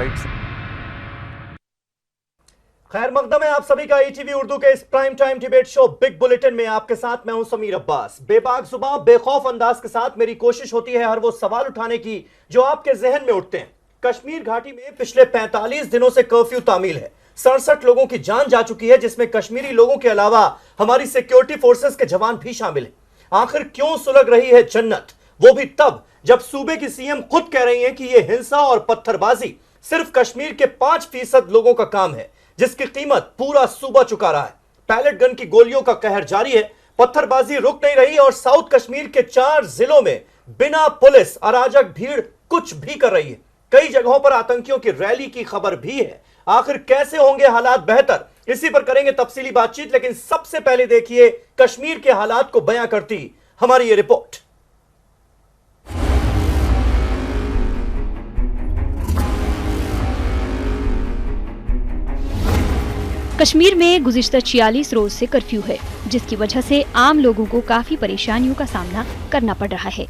Flights. खैर मकदम है आप सभी का ईटीवी उर्दू के इस prime time debate show big bulletin में। आपके साथ मैं हूं समीर अब्बास। बेबाक जुबान बेखौफ अंदाज के साथ मेरी कोशिश होती है हर वो सवाल उठाने की जो आपके जहन में उठते हैं। कश्मीर घाटी में पिछले 45 दिनों से कर्फ्यू तामील है। 67 लोगों की जान जा चुकी है, जिसमें कश्मीरी लोगों के अलावा हमारी सिक्योरिटी फोर्सेस के जवान भी शामिल हैं। आखिर क्यों सुलग रही है जन्नत, वो भी तब जब सूबे की सीएम खुद कह रही हैं कि यह हिंसा और पत्थरबाजी सिर्फ कश्मीर के 5% लोगों का काम है, जिसकी कीमत पूरा सूबा चुका रहा है। पैलेट गन की गोलियों का कहर जारी है, पत्थरबाजी रुक नहीं रही और साउथ कश्मीर के 4 जिलों में बिना पुलिस अराजक भीड़ कुछ भी कर रही है। कई जगहों पर आतंकियों की रैली की खबर भी है। आखिर कैसे होंगे हालात बेहतर, इसी पर करेंगे तफसीली बातचीत। लेकिन सबसे पहले देखिए कश्मीर के हालात को बयां करती हमारी ये रिपोर्ट। कश्मीर में गुज़िश्ता 46 रोज से कर्फ्यू है, जिसकी वजह से आम लोगों को काफी परेशानियों का सामना करना पड़ रहा है।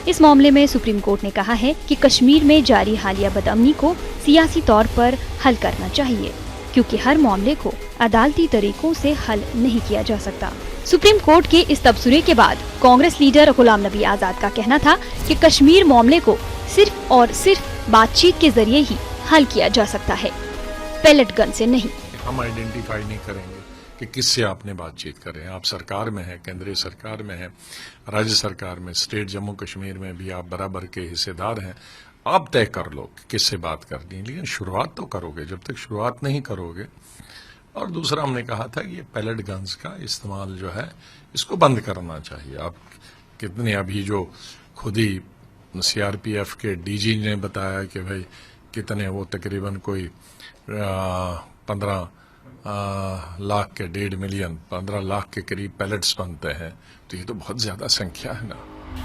इस मामले में सुप्रीम कोर्ट ने कहा है कि कश्मीर में जारी हालिया बदअमनी को सियासी तौर पर हल करना चाहिए, क्योंकि हर मामले को अदालती तरीकों से हल नहीं किया जा सकता। सुप्रीम कोर्ट के इस तबसरे के बाद कांग्रेस लीडर गुलाम नबी आजाद का कहना था कि कश्मीर मामले को सिर्फ और सिर्फ बातचीत के जरिए ही हल किया जा सकता है, पैलेट गन से नहीं। हम आइडेंटिफाई नहीं करेंगे कि किससे आपने बातचीत करें। आप सरकार में है, केंद्रीय सरकार में है, राज्य सरकार में, स्टेट जम्मू कश्मीर में भी आप बराबर के हिस्सेदार हैं। आप तय कर लो कि किससे बात करनी है, लेकिन शुरुआत तो करोगे। जब तक शुरुआत नहीं करोगे। और दूसरा हमने कहा था कि ये पैलेट गन्स का इस्तेमाल जो है इसको बंद करना चाहिए। आप कितने अभी जो खुद ही सीआरपीएफ के डीजी ने बताया कि भाई कितने वो तकरीबन कोई 15 लाख के 1.5 मिलियन 15 लाख के करीब पैलेट्स बनते हैं, तो ये तो बहुत ज्यादा संख्या है ना।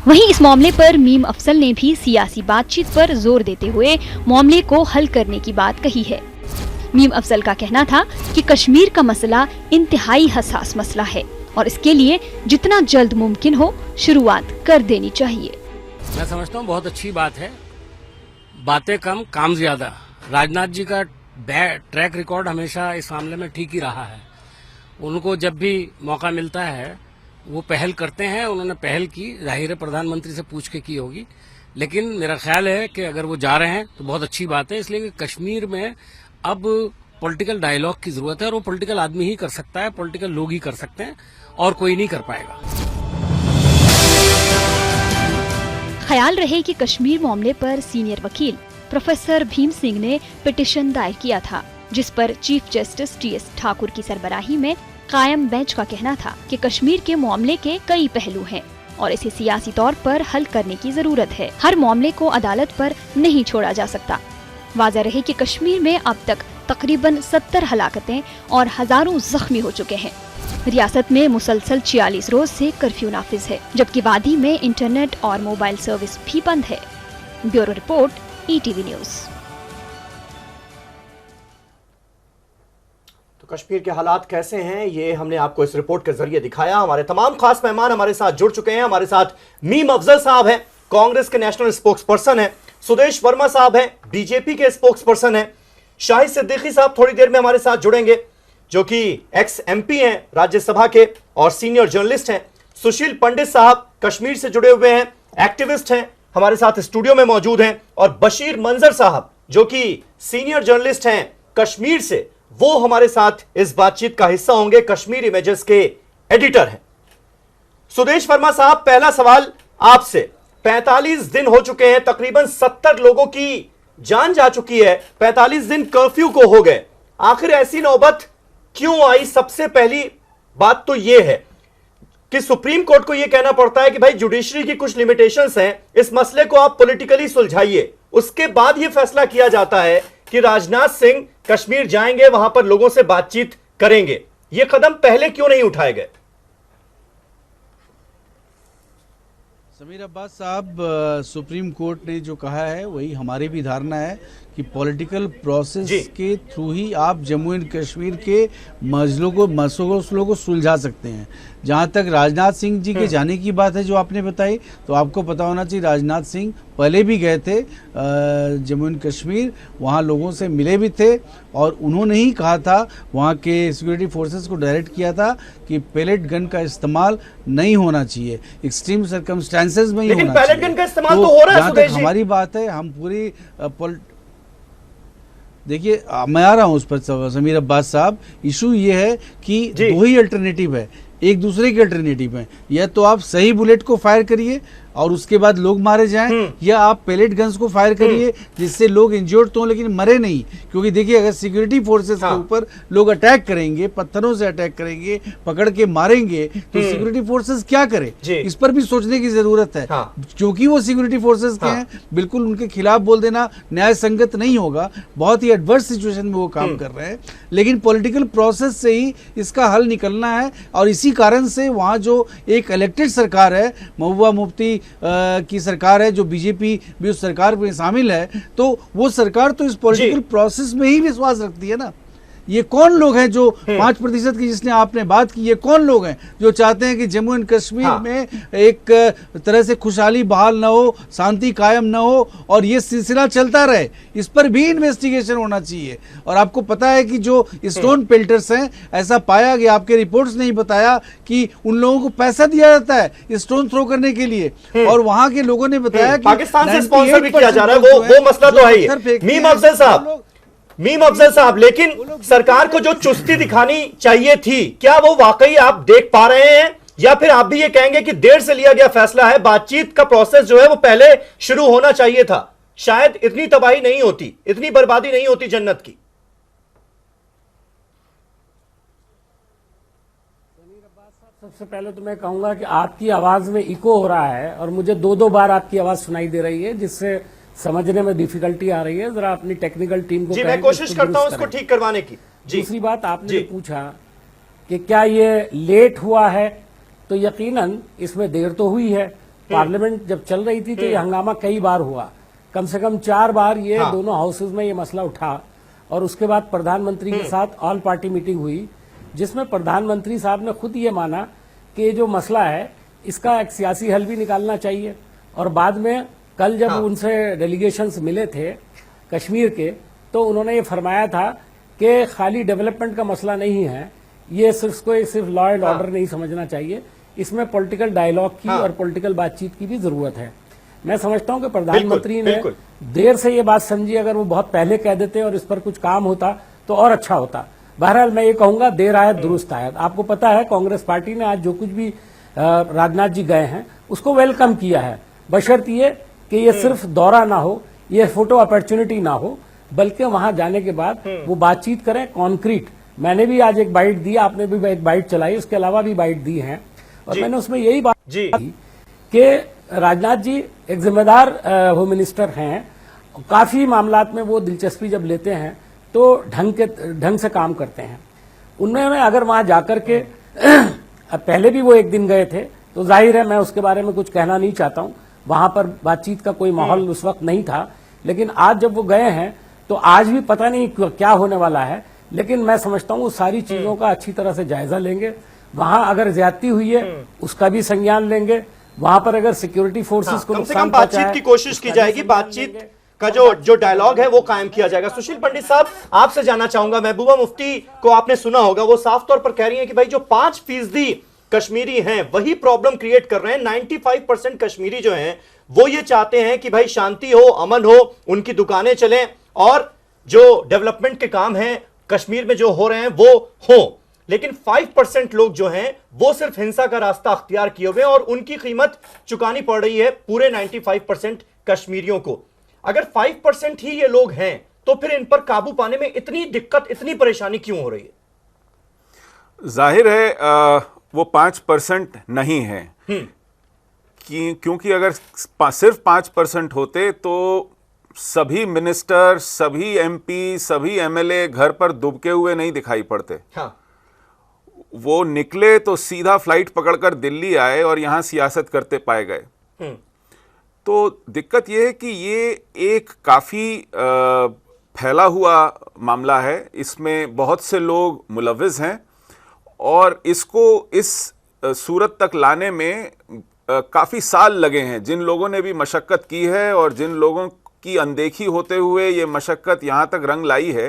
वहीं इस मामले पर मीम अफसल ने भी सियासी बातचीत पर जोर देते हुए मामले को हल करने की बात कही है। मीम अफसल का कहना था कि कश्मीर का मसला इंतहाई हसास मसला है और इसके लिए जितना जल्द मुमकिन हो शुरुआत कर देनी चाहिए। मैं समझता हूँ बहुत अच्छी बात है, बातें कम काम ज्यादा। राजनाथ जी का ट्रैक रिकॉर्ड हमेशा इस मामले में ठीक ही रहा है। उनको जब भी मौका मिलता है वो पहल करते हैं। उन्होंने पहल की, जाहिर है प्रधानमंत्री से पूछ के की होगी, लेकिन मेरा ख्याल है कि अगर वो जा रहे हैं तो बहुत अच्छी बात है। इसलिए कि कश्मीर में अब पॉलिटिकल डायलॉग की जरूरत है और वो पॉलिटिकल आदमी ही कर सकता है, पॉलिटिकल लोग ही कर सकते हैं और कोई नहीं कर पाएगा। ख्याल रहे कि कश्मीर मामले पर सीनियर वकील प्रोफेसर भीम सिंह ने पिटीशन दायर किया था, जिस पर चीफ जस्टिस टीएस ठाकुर की सरबराही में कायम बेंच का कहना था कि कश्मीर के मामले के कई पहलू हैं और इसे सियासी तौर पर हल करने की जरूरत है। हर मामले को अदालत पर नहीं छोड़ा जा सकता। वाज़ेह रहे कि कश्मीर में अब तक तकरीबन 70 हलाकतें और हजारों जख्मी हो चुके हैं। रियासत में मुसलसल 46 रोज से कर्फ्यू नाफिज है, जबकि वादी में इंटरनेट और मोबाइल सर्विस भी बंद है। Bureau report, ETV news. तो कश्मीर के हालात कैसे हैं ये हमने आपको इस रिपोर्ट के जरिए दिखाया। हमारे तमाम खास मेहमान हमारे साथ जुड़ चुके हैं। हमारे साथ मीम अफजल साहब हैं, कांग्रेस के नेशनल स्पोक्स पर्सन हैं। सुदेश वर्मा साहब हैं, बीजेपी के स्पोक्स पर्सन हैं। शाहिद सिद्दीकी साहब थोड़ी देर में हमारे साथ जुड़ेंगे, जो कि एक्स एमपी हैं राज्यसभा के और सीनियर जर्नलिस्ट हैं। सुशील पंडित साहब कश्मीर से जुड़े हुए हैं, एक्टिविस्ट हैं, हमारे साथ स्टूडियो में मौजूद हैं। और बशीर मंजर साहब जो कि सीनियर जर्नलिस्ट हैं कश्मीर से, वो हमारे साथ इस बातचीत का हिस्सा होंगे, कश्मीर इमेजेस के एडिटर हैं। सुदेश वर्मा साहब, पहला सवाल आपसे। 45 दिन हो चुके हैं, तकरीबन 70 लोगों की जान जा चुकी है, 45 दिन कर्फ्यू को हो गए। आखिर ऐसी नौबत क्यों आई? सबसे पहली बात तो यह है कि सुप्रीम कोर्ट को यह कहना पड़ता है कि भाई जुडिशरी की कुछ लिमिटेशंस हैं, इस मसले को आप पॉलिटिकली सुलझाइए। उसके बाद यह फैसला किया जाता है कि राजनाथ सिंह कश्मीर जाएंगे, वहां पर लोगों से बातचीत करेंगे। यह कदम पहले क्यों नहीं उठाए गए? समीर अब्बास साहब, सुप्रीम कोर्ट ने जो कहा है वही हमारी भी धारणा है कि पॉलिटिकल प्रोसेस के थ्रू ही आप जम्मू एंड कश्मीर के मसलों को सुलझा सकते हैं। जहां तक राजनाथ सिंह जी के जाने की बात है जो आपने बताई, तो आपको पता होना चाहिए राजनाथ सिंह पहले भी गए थे जम्मू एंड कश्मीर, वहाँ लोगों से मिले भी थे और उन्होंने ही कहा था, वहाँ के सिक्योरिटी फोर्सेस को डायरेक्ट किया था कि पैलेट गन का इस्तेमाल नहीं होना चाहिए, एक्सट्रीम सर्कमस्टेंसेस में ही होना चाहिए। लेकिन पैलेट गन का इस्तेमाल तो हो रहा है सुदेश जी। हमारी बात है, हम पूरी देखिए मैं आ रहा हूँ उस पर समीर अब्बास साहब। इशू ये है कि दो ही अल्टरनेटिव है, एक दूसरे के अल्टरनेटिव है। या तो आप सही बुलेट को फायर करिए और उसके बाद लोग मारे जाएं, या आप पैलेट गन्स को फायर करिए जिससे लोग इंजर्ड तो हो लेकिन मरे नहीं। क्योंकि देखिए अगर सिक्योरिटी फोर्सेस के ऊपर लोग अटैक करेंगे, पत्थरों से अटैक करेंगे, पकड़ के मारेंगे, तो सिक्योरिटी फोर्सेस क्या करे, इस पर भी सोचने की जरूरत है। क्योंकि वो सिक्योरिटी फोर्सेस के हैं, बिल्कुल उनके खिलाफ बोल देना न्याय संगत नहीं होगा। बहुत ही एडवर्स सिचुएशन में वो काम कर रहे हैं, लेकिन पॉलिटिकल प्रोसेस से ही इसका हल निकलना है। और इसी कारण से वहाँ जो एक इलेक्टेड सरकार है, महबूबा मुफ्ती की सरकार है, जो बीजेपी भी उस सरकार में शामिल है, तो वो सरकार तो इस पॉलिटिकल प्रोसेस में ही विश्वास रखती है ना। ये कौन लोग हैं जो 5% की जिसने आपने बात की, ये कौन लोग हैं जो चाहते हैं कि जम्मू एंड कश्मीर में एक तरह से खुशहाली बहाल ना हो, शांति कायम ना हो और ये सिलसिला चलता रहे? इस पर भी इन्वेस्टिगेशन होना चाहिए। और आपको पता है कि जो स्टोन पेल्टर्स हैं, ऐसा पाया गया, आपके रिपोर्ट्स ने ही बताया कि उन लोगों को पैसा दिया जाता है स्टोन थ्रो करने के लिए, और वहां के लोगों ने बताया कि पाकिस्तान से स्पॉन्सर भी किया जा रहा है। वो मसला तो है ही। मीम अफजल साहब, लेकिन सरकार को जो चुस्ती दिखानी चाहिए थी, क्या वो वाकई आप देख पा रहे हैं, या फिर आप भी ये कहेंगे कि देर से लिया गया फैसला है, बातचीत का प्रोसेस जो है वो पहले शुरू होना चाहिए था, शायद इतनी तबाही नहीं होती, इतनी बर्बादी नहीं होती जन्नत की? सबसे पहले तो मैं कहूंगा कि आपकी आवाज में इको हो रहा है और मुझे दो बार आपकी आवाज सुनाई दे रही है, जिससे समझने में डिफिकल्टी आ रही है। जरा अपनी टेक्निकल टीम को मैं कोशिश करता हूं इसको ठीक करवाने की। दूसरी बात, आपने पूछा कि क्या ये लेट हुआ है, तो यकीनन इसमें देर तो हुई है। पार्लियामेंट जब चल रही थी तो ये हंगामा कई बार हुआ, कम से कम 4 बार ये दोनों हाउसेज में ये मसला उठा, और उसके बाद प्रधानमंत्री के साथ ऑल पार्टी मीटिंग हुई, जिसमें प्रधानमंत्री साहब ने खुद ये माना कि ये जो मसला है इसका एक सियासी हल भी निकालना चाहिए। और बाद में कल जब उनसे डेलीगेशंस मिले थे कश्मीर के, तो उन्होंने ये फरमाया था कि खाली डेवलपमेंट का मसला नहीं है, ये सिर्फ लॉ एंड ऑर्डर नहीं समझना चाहिए, इसमें पॉलिटिकल डायलॉग की और पॉलिटिकल बातचीत की भी जरूरत है। मैं समझता हूं कि प्रधानमंत्री ने देर से ये बात समझी, अगर वो बहुत पहले कह देते और इस पर कुछ काम होता तो और अच्छा होता। बहरहाल मैं ये कहूंगा, देर आयत दुरुस्त आयत। आपको पता है कांग्रेस पार्टी ने आज जो कुछ भी राजनाथ जी गए हैं उसको वेलकम किया है, बशर्त ये कि ये सिर्फ दौरा ना हो, ये फोटो अपॉर्चुनिटी ना हो, बल्कि वहां जाने के बाद वो बातचीत करें कॉन्क्रीट। मैंने भी आज एक बाइट दी, आपने भी एक बाइट चलाई, उसके अलावा भी बाइट दी है, और मैंने उसमें यही बात की कि राजनाथ जी एक जिम्मेदार होम मिनिस्टर हैं, काफी मामलात में वो दिलचस्पी जब लेते हैं तो ढंग से काम करते हैं। उन्होंने अगर वहां जाकर के पहले भी वो एक दिन गए थे, तो जाहिर है मैं उसके बारे में कुछ कहना नहीं चाहता हूं, वहां पर बातचीत का कोई माहौल उस वक्त नहीं था। लेकिन आज जब वो गए हैं तो आज भी पता नहीं क्या होने वाला है, लेकिन मैं समझता हूं सारी चीजों का अच्छी तरह से जायजा लेंगे। वहां अगर ज्यादती हुई है उसका भी संज्ञान लेंगे, वहां पर अगर सिक्योरिटी फोर्सेस को नुकसान बातचीत की कोशिश की जाएगी, बातचीत का जो डायलॉग है वो कायम किया जाएगा। सुशील पंडित साहब, आपसे जानना चाहूंगा, महबूबा मुफ्ती को आपने सुना होगा, वो साफ तौर पर कह रही हैं कि भाई जो 5% कश्मीरी हैं वही प्रॉब्लम क्रिएट कर रहे हैं। 95% कश्मीरी जो हैं वो ये चाहते हैं कि भाई शांति हो, अमन हो, उनकी दुकानें चलें और जो डेवलपमेंट के काम हैं कश्मीर में जो हो रहे हैं वो हो। लेकिन 5% लोग जो हैं वो सिर्फ हिंसा का रास्ता अख्तियार किए हुए हैं और उनकी कीमत चुकानी पड़ रही है पूरे 95% कश्मीरियों को। अगर 5% ही ये लोग हैं तो फिर इन पर काबू पाने में इतनी दिक्कत, इतनी परेशानी क्यों हो रही है? जाहिर है वो 5% नहीं है, क्योंकि अगर सिर्फ 5% होते तो सभी मिनिस्टर, सभी एमपी, सभी एमएलए घर पर दुबके हुए नहीं दिखाई पड़ते। वो निकले तो सीधा फ्लाइट पकड़कर दिल्ली आए और यहां सियासत करते पाए गए। तो दिक्कत यह है कि ये एक काफी फैला हुआ मामला है, इसमें बहुत से लोग मुलव्विस हैं और इसको इस सूरत तक लाने में काफी साल लगे हैं, जिन लोगों ने भी मशक्कत की है और जिन लोगों की अनदेखी होते हुए ये मशक्कत यहां तक रंग लाई है,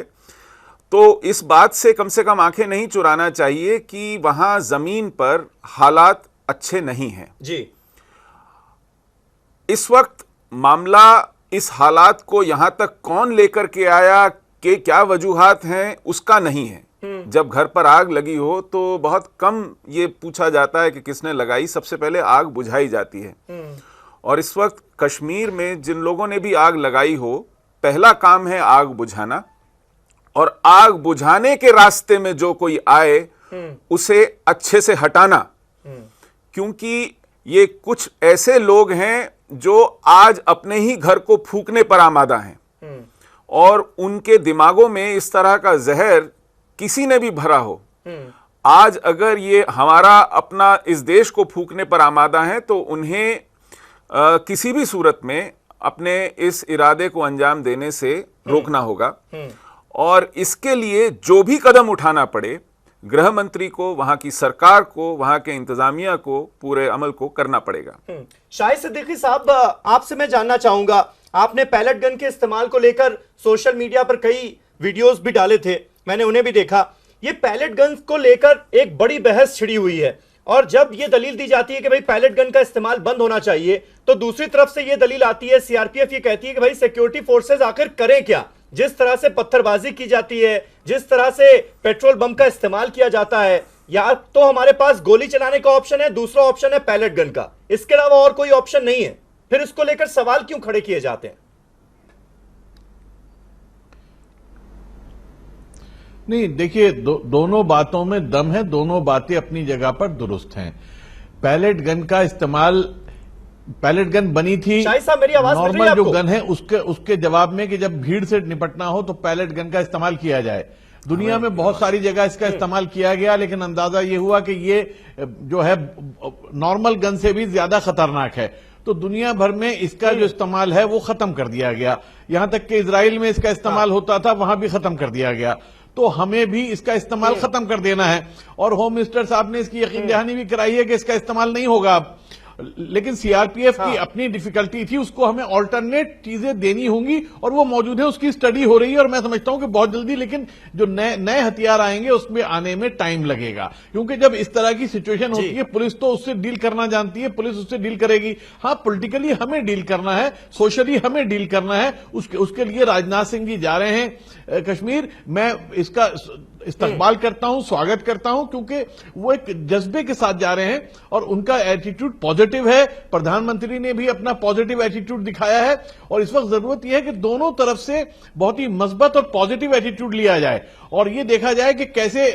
तो इस बात से कम आंखें नहीं चुराना चाहिए कि वहां जमीन पर हालात अच्छे नहीं हैं जी। इस वक्त मामला इस हालात को यहां तक कौन लेकर के आया, कि क्या वजूहात हैं, उसका नहीं है। जब घर पर आग लगी हो तो बहुत कम ये पूछा जाता है कि किसने लगाई, सबसे पहले आग बुझाई जाती है। और इस वक्त कश्मीर में जिन लोगों ने भी आग लगाई हो, पहला काम है आग बुझाना, और आग बुझाने के रास्ते में जो कोई आए उसे अच्छे से हटाना, क्योंकि ये कुछ ऐसे लोग हैं जो आज अपने ही घर को फूंकने पर आमादा हैं, और उनके दिमागों में इस तरह का जहर किसी ने भी भरा हो, आज अगर ये हमारा अपना इस देश को फूंकने पर आमादा है तो उन्हें किसी भी सूरत में अपने इस इरादे को अंजाम देने से रोकना होगा। और इसके लिए जो भी कदम उठाना पड़े, गृह मंत्री को, वहां की सरकार को, वहां के इंतजामिया को, पूरे अमल को करना पड़ेगा। शाहिद सिद्दीकी साहब, आपसे मैं जानना चाहूंगा, आपने पैलेट गन के इस्तेमाल को लेकर सोशल मीडिया पर कई वीडियोस भी डाले थे, मैंने उन्हें भी देखा। ये पैलेट गन को लेकर एक बड़ी बहस छिड़ी हुई है, और जब ये दलील दी जाती है कि भाई पैलेट गन का इस्तेमाल बंद होना चाहिए, तो दूसरी तरफ से ये दलील आती है, सीआरपीएफ ये कहती है कि भाई सिक्योरिटी फोर्सेस आखिर करें क्या। जिस तरह से पत्थरबाजी की जाती है, जिस तरह से पेट्रोल बम का इस्तेमाल किया जाता है, या तो हमारे पास गोली चलाने का ऑप्शन है, दूसरा ऑप्शन है पैलेट गन का, इसके अलावा और कोई ऑप्शन नहीं है। फिर इसको लेकर सवाल क्यों खड़े किए जाते हैं? नहीं, देखिए, दोनों बातों में दम है, दोनों बातें अपनी जगह पर दुरुस्त हैं। पैलेट गन का इस्तेमाल, पैलेट गन बनी थी नॉर्मल जो गन है उसके जवाब में कि जब भीड़ से निपटना हो तो पैलेट गन का इस्तेमाल किया जाए। दुनिया में बहुत सारी जगह इसका इस्तेमाल किया गया, लेकिन अंदाजा ये हुआ कि ये जो है नॉर्मल गन से भी ज्यादा खतरनाक है, तो दुनिया भर में इसका जो इस्तेमाल है वो खत्म कर दिया गया। यहां तक कि इजराइल में इसका इस्तेमाल होता था, वहां भी खत्म कर दिया गया। तो हमें भी इसका इस्तेमाल खत्म कर देना है, और होम मिनिस्टर साहब ने इसकी यकीन दहानी भी कराई है कि इसका इस्तेमाल नहीं होगा अब। लेकिन सीआरपीएफ की अपनी डिफिकल्टी थी, उसको हमें ऑल्टरनेट चीजें देनी होंगी, और वो मौजूद है, उसकी स्टडी हो रही है, और मैं समझता हूं कि बहुत जल्दी। लेकिन जो नए हथियार आएंगे उसमें आने में टाइम लगेगा, क्योंकि जब इस तरह की सिचुएशन होती है, पुलिस तो उससे डील करना जानती है, पुलिस उससे डील करेगी। हाँ, पॉलिटिकली हमें डील करना है, सोशली हमें डील करना है, उसके लिए राजनाथ सिंह जी जा रहे हैं कश्मीर। मैं इसका इस्तकबाल करता हूं, स्वागत करता हूं, क्योंकि वो एक जज्बे के साथ जा रहे हैं और उनका एटीट्यूड पॉजिटिव है। प्रधानमंत्री ने भी अपना पॉजिटिव एटीट्यूड दिखाया है, और इस वक्त जरूरत यह है कि दोनों तरफ से बहुत ही मजबूत और पॉजिटिव एटीट्यूड लिया जाए, और ये देखा जाए कि कैसे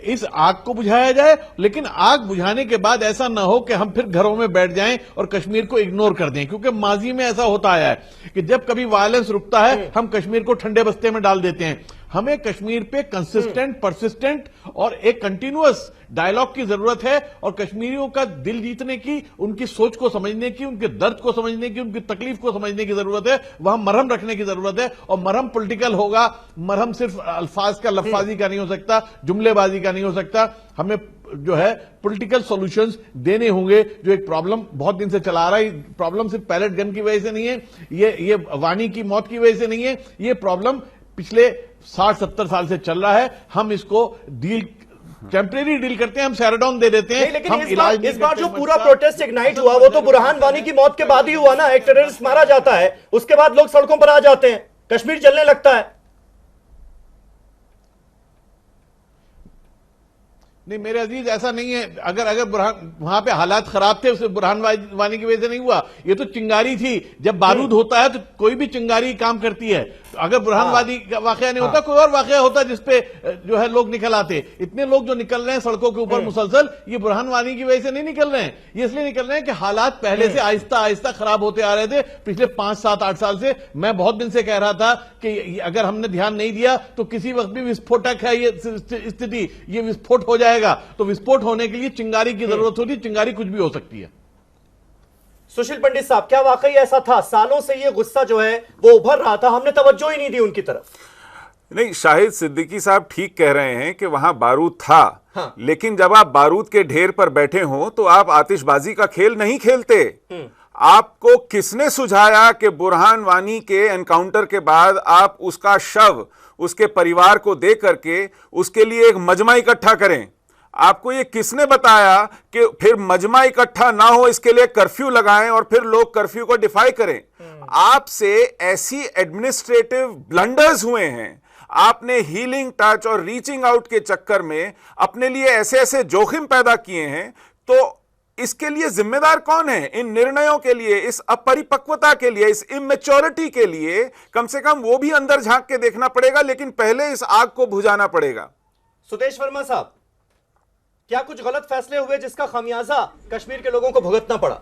इस आग को बुझाया जाए। लेकिन आग बुझाने के बाद ऐसा ना हो कि हम फिर घरों में बैठ जाएं और कश्मीर को इग्नोर कर दें, क्योंकि माजी में ऐसा होता आया है कि जब कभी वायलेंस रुकता है, हम कश्मीर को ठंडे बस्ते में डाल देते हैं। हमें कश्मीर पे कंसिस्टेंट, परसिस्टेंट और एक कंटिन्यूअस डायलॉग की जरूरत है, और कश्मीरियों का दिल जीतने की, उनकी सोच को समझने की, उनके दर्द को समझने की, उनकी तकलीफ को समझने की जरूरत है। वहां मरहम रखने की जरूरत है, और मरहम पॉलिटिकल होगा, मरहम सिर्फ अल्फाज का, लफ्जाजी का नहीं हो सकता, जुमलेबाजी का नहीं हो सकता। हमें जो है पॉलिटिकल सॉल्यूशंस देने होंगे। जो एक प्रॉब्लम बहुत दिन से चला रहा है, प्रॉब्लम सिर्फ पैलेट गन की वजह से नहीं है, ये वानी की मौत की वजह से नहीं है, ये प्रॉब्लम पिछले 60-70 साल से चल रहा है। हम इसको टेम्परेरी डील करते हैं, हम सैराडॉन दे देते हैं। लेकिन इस बार जो पूरा प्रोटेस्ट इग्नाइट हुआ वो तो बुरहान वानी की मौत के बाद ही हुआ ना। एक टेररिस्ट मारा जाता है, उसके बाद लोग सड़कों पर आ जाते हैं, कश्मीर जलने लगता है। नहीं मेरे अजीज, ऐसा नहीं है। अगर वहां पे हालात खराब थे, उसे बुरहान वानी की वजह से नहीं हुआ। ये तो चिंगारी थी। जब बारूद होता है तो कोई भी चिंगारी काम करती है। अगर बुरहान वादी का वाकया नहीं होता, कोई और वाकया होता जिसपे जो है लोग निकल आते। इतने लोग जो निकल रहे हैं सड़कों के ऊपर मुसलसल, ये बुरहान वानी की वजह से नहीं निकल रहे हैं। ये इसलिए निकल रहे हैं कि हालात पहले से आहिस्ता आहिस्ता खराब होते आ रहे थे पिछले 5, 7, 8 साल से। मैं बहुत दिन से कह रहा था कि अगर हमने ध्यान नहीं दिया तो किसी वक्त भी विस्फोटक है ये स्थिति, ये विस्फोट हो जाएगा। तो विस्फोट होने के लिए चिंगारी की जरूरत होती है। चिंगारी कुछ भी हो सकती है। सुशील पंडित साहब, क्या वाकई ऐसा था? सालों से ये गुस्सा जो है वो उभर रहा था, हमने तवज्जो ही नहीं दी उनकी तरफ। नहीं, शाहिद सिद्दीकी साहब ठीक कह रहे हैं कि वहां बारूद था, हाँ। लेकिन जब आप बारूद के ढेर पर बैठे हो तो आप आतिशबाजी का खेल नहीं खेलते। आपको किसने सुझाया कि बुरहान वानी के एनकाउंटर के बाद आप उसका शव उसके परिवार को दे करके उसके लिए एक मजमा इकट्ठा करें? आपको ये किसने बताया कि फिर मजमा इकट्ठा ना हो इसके लिए कर्फ्यू लगाएं और फिर लोग कर्फ्यू को डिफाई करें? आपसे ऐसी एडमिनिस्ट्रेटिव ब्लंडर्स हुए हैं, आपने हीलिंग टच और रीचिंग आउट के चक्कर में अपने लिए ऐसे ऐसे जोखिम पैदा किए हैं। तो इसके लिए जिम्मेदार कौन है? इन निर्णयों के लिए, इस अपरिपक्वता के लिए, इस इमेच्योरिटी के लिए कम से कम वो भी अंदर झांक के देखना पड़ेगा, लेकिन पहले इस आग को बुझाना पड़ेगा। सुदेश वर्मा साहब, क्या कुछ गलत फैसले हुए जिसका खामियाजा कश्मीर के लोगों को भुगतना पड़ा?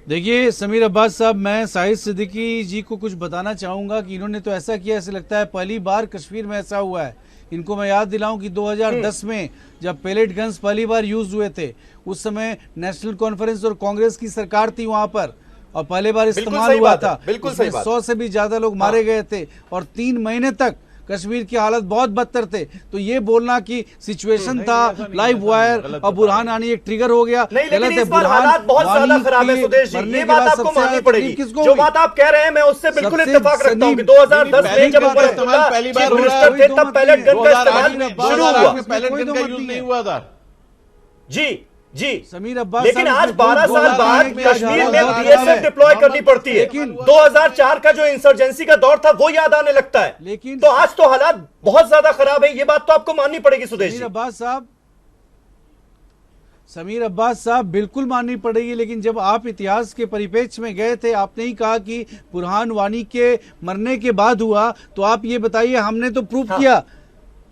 देखिए समीर अब्बास साहब, मैं शाहिद सिद्दीकी जी को कुछ बताना चाहूंगा कि इन्होंने तो ऐसा किया, ऐसे लगता है पहली बार कश्मीर में ऐसा हुआ है। इनको मैं याद दिलाऊं कि 2010 में जब पेलेट गन्स पहली बार यूज हुए थे, उस समय नेशनल कॉन्फ्रेंस और कांग्रेस की सरकार थी वहां पर, और पहले बार इस्तेमाल हुआ था। बिल्कुल सही बात। 100 से भी ज्यादा लोग मारे गए थे और 3 महीने तक कश्मीर की हालत बहुत बदतर थे। तो ये बोलना कि सिचुएशन था, लाइव वायर और बुरहान वानी एक ट्रिगर हो गया, गलत है। हालात बहुत ज्यादा खराब है सुदेश जी, ये बात आपको माननी पड़ेगी। जो बात आप कह रहे हैं मैं उससे बिल्कुल इत्तेफाक रखता हूं कि 2010 में जब पहली बार मिनिस्टर थे तब पैलेट गन का इस्तेमाल शुरू हुआ। पैलेट गन का यूज नहीं हुआ था। जी जी समीर अब्बास, लेकिन आज 12 साल बाद कश्मीर में बीएसएफ डिप्लॉय करनी पड़ती है। 2004 का जो इंसर्जेंसी का दौर था वो याद आने लगता है। लेकिन तो आज तो हालात बहुत ज्यादा खराब है, ये बात तो आपको माननी पड़ेगी सुदेश जी। समीर अब्बास साहब बिल्कुल माननी पड़ेगी। लेकिन जब आप इतिहास के परिप्रेक्ष्य में गए थे, आपने ही कहा कि बुरहान वानी के मरने के बाद हुआ, तो आप ये बताइए, हमने तो प्रूफ किया।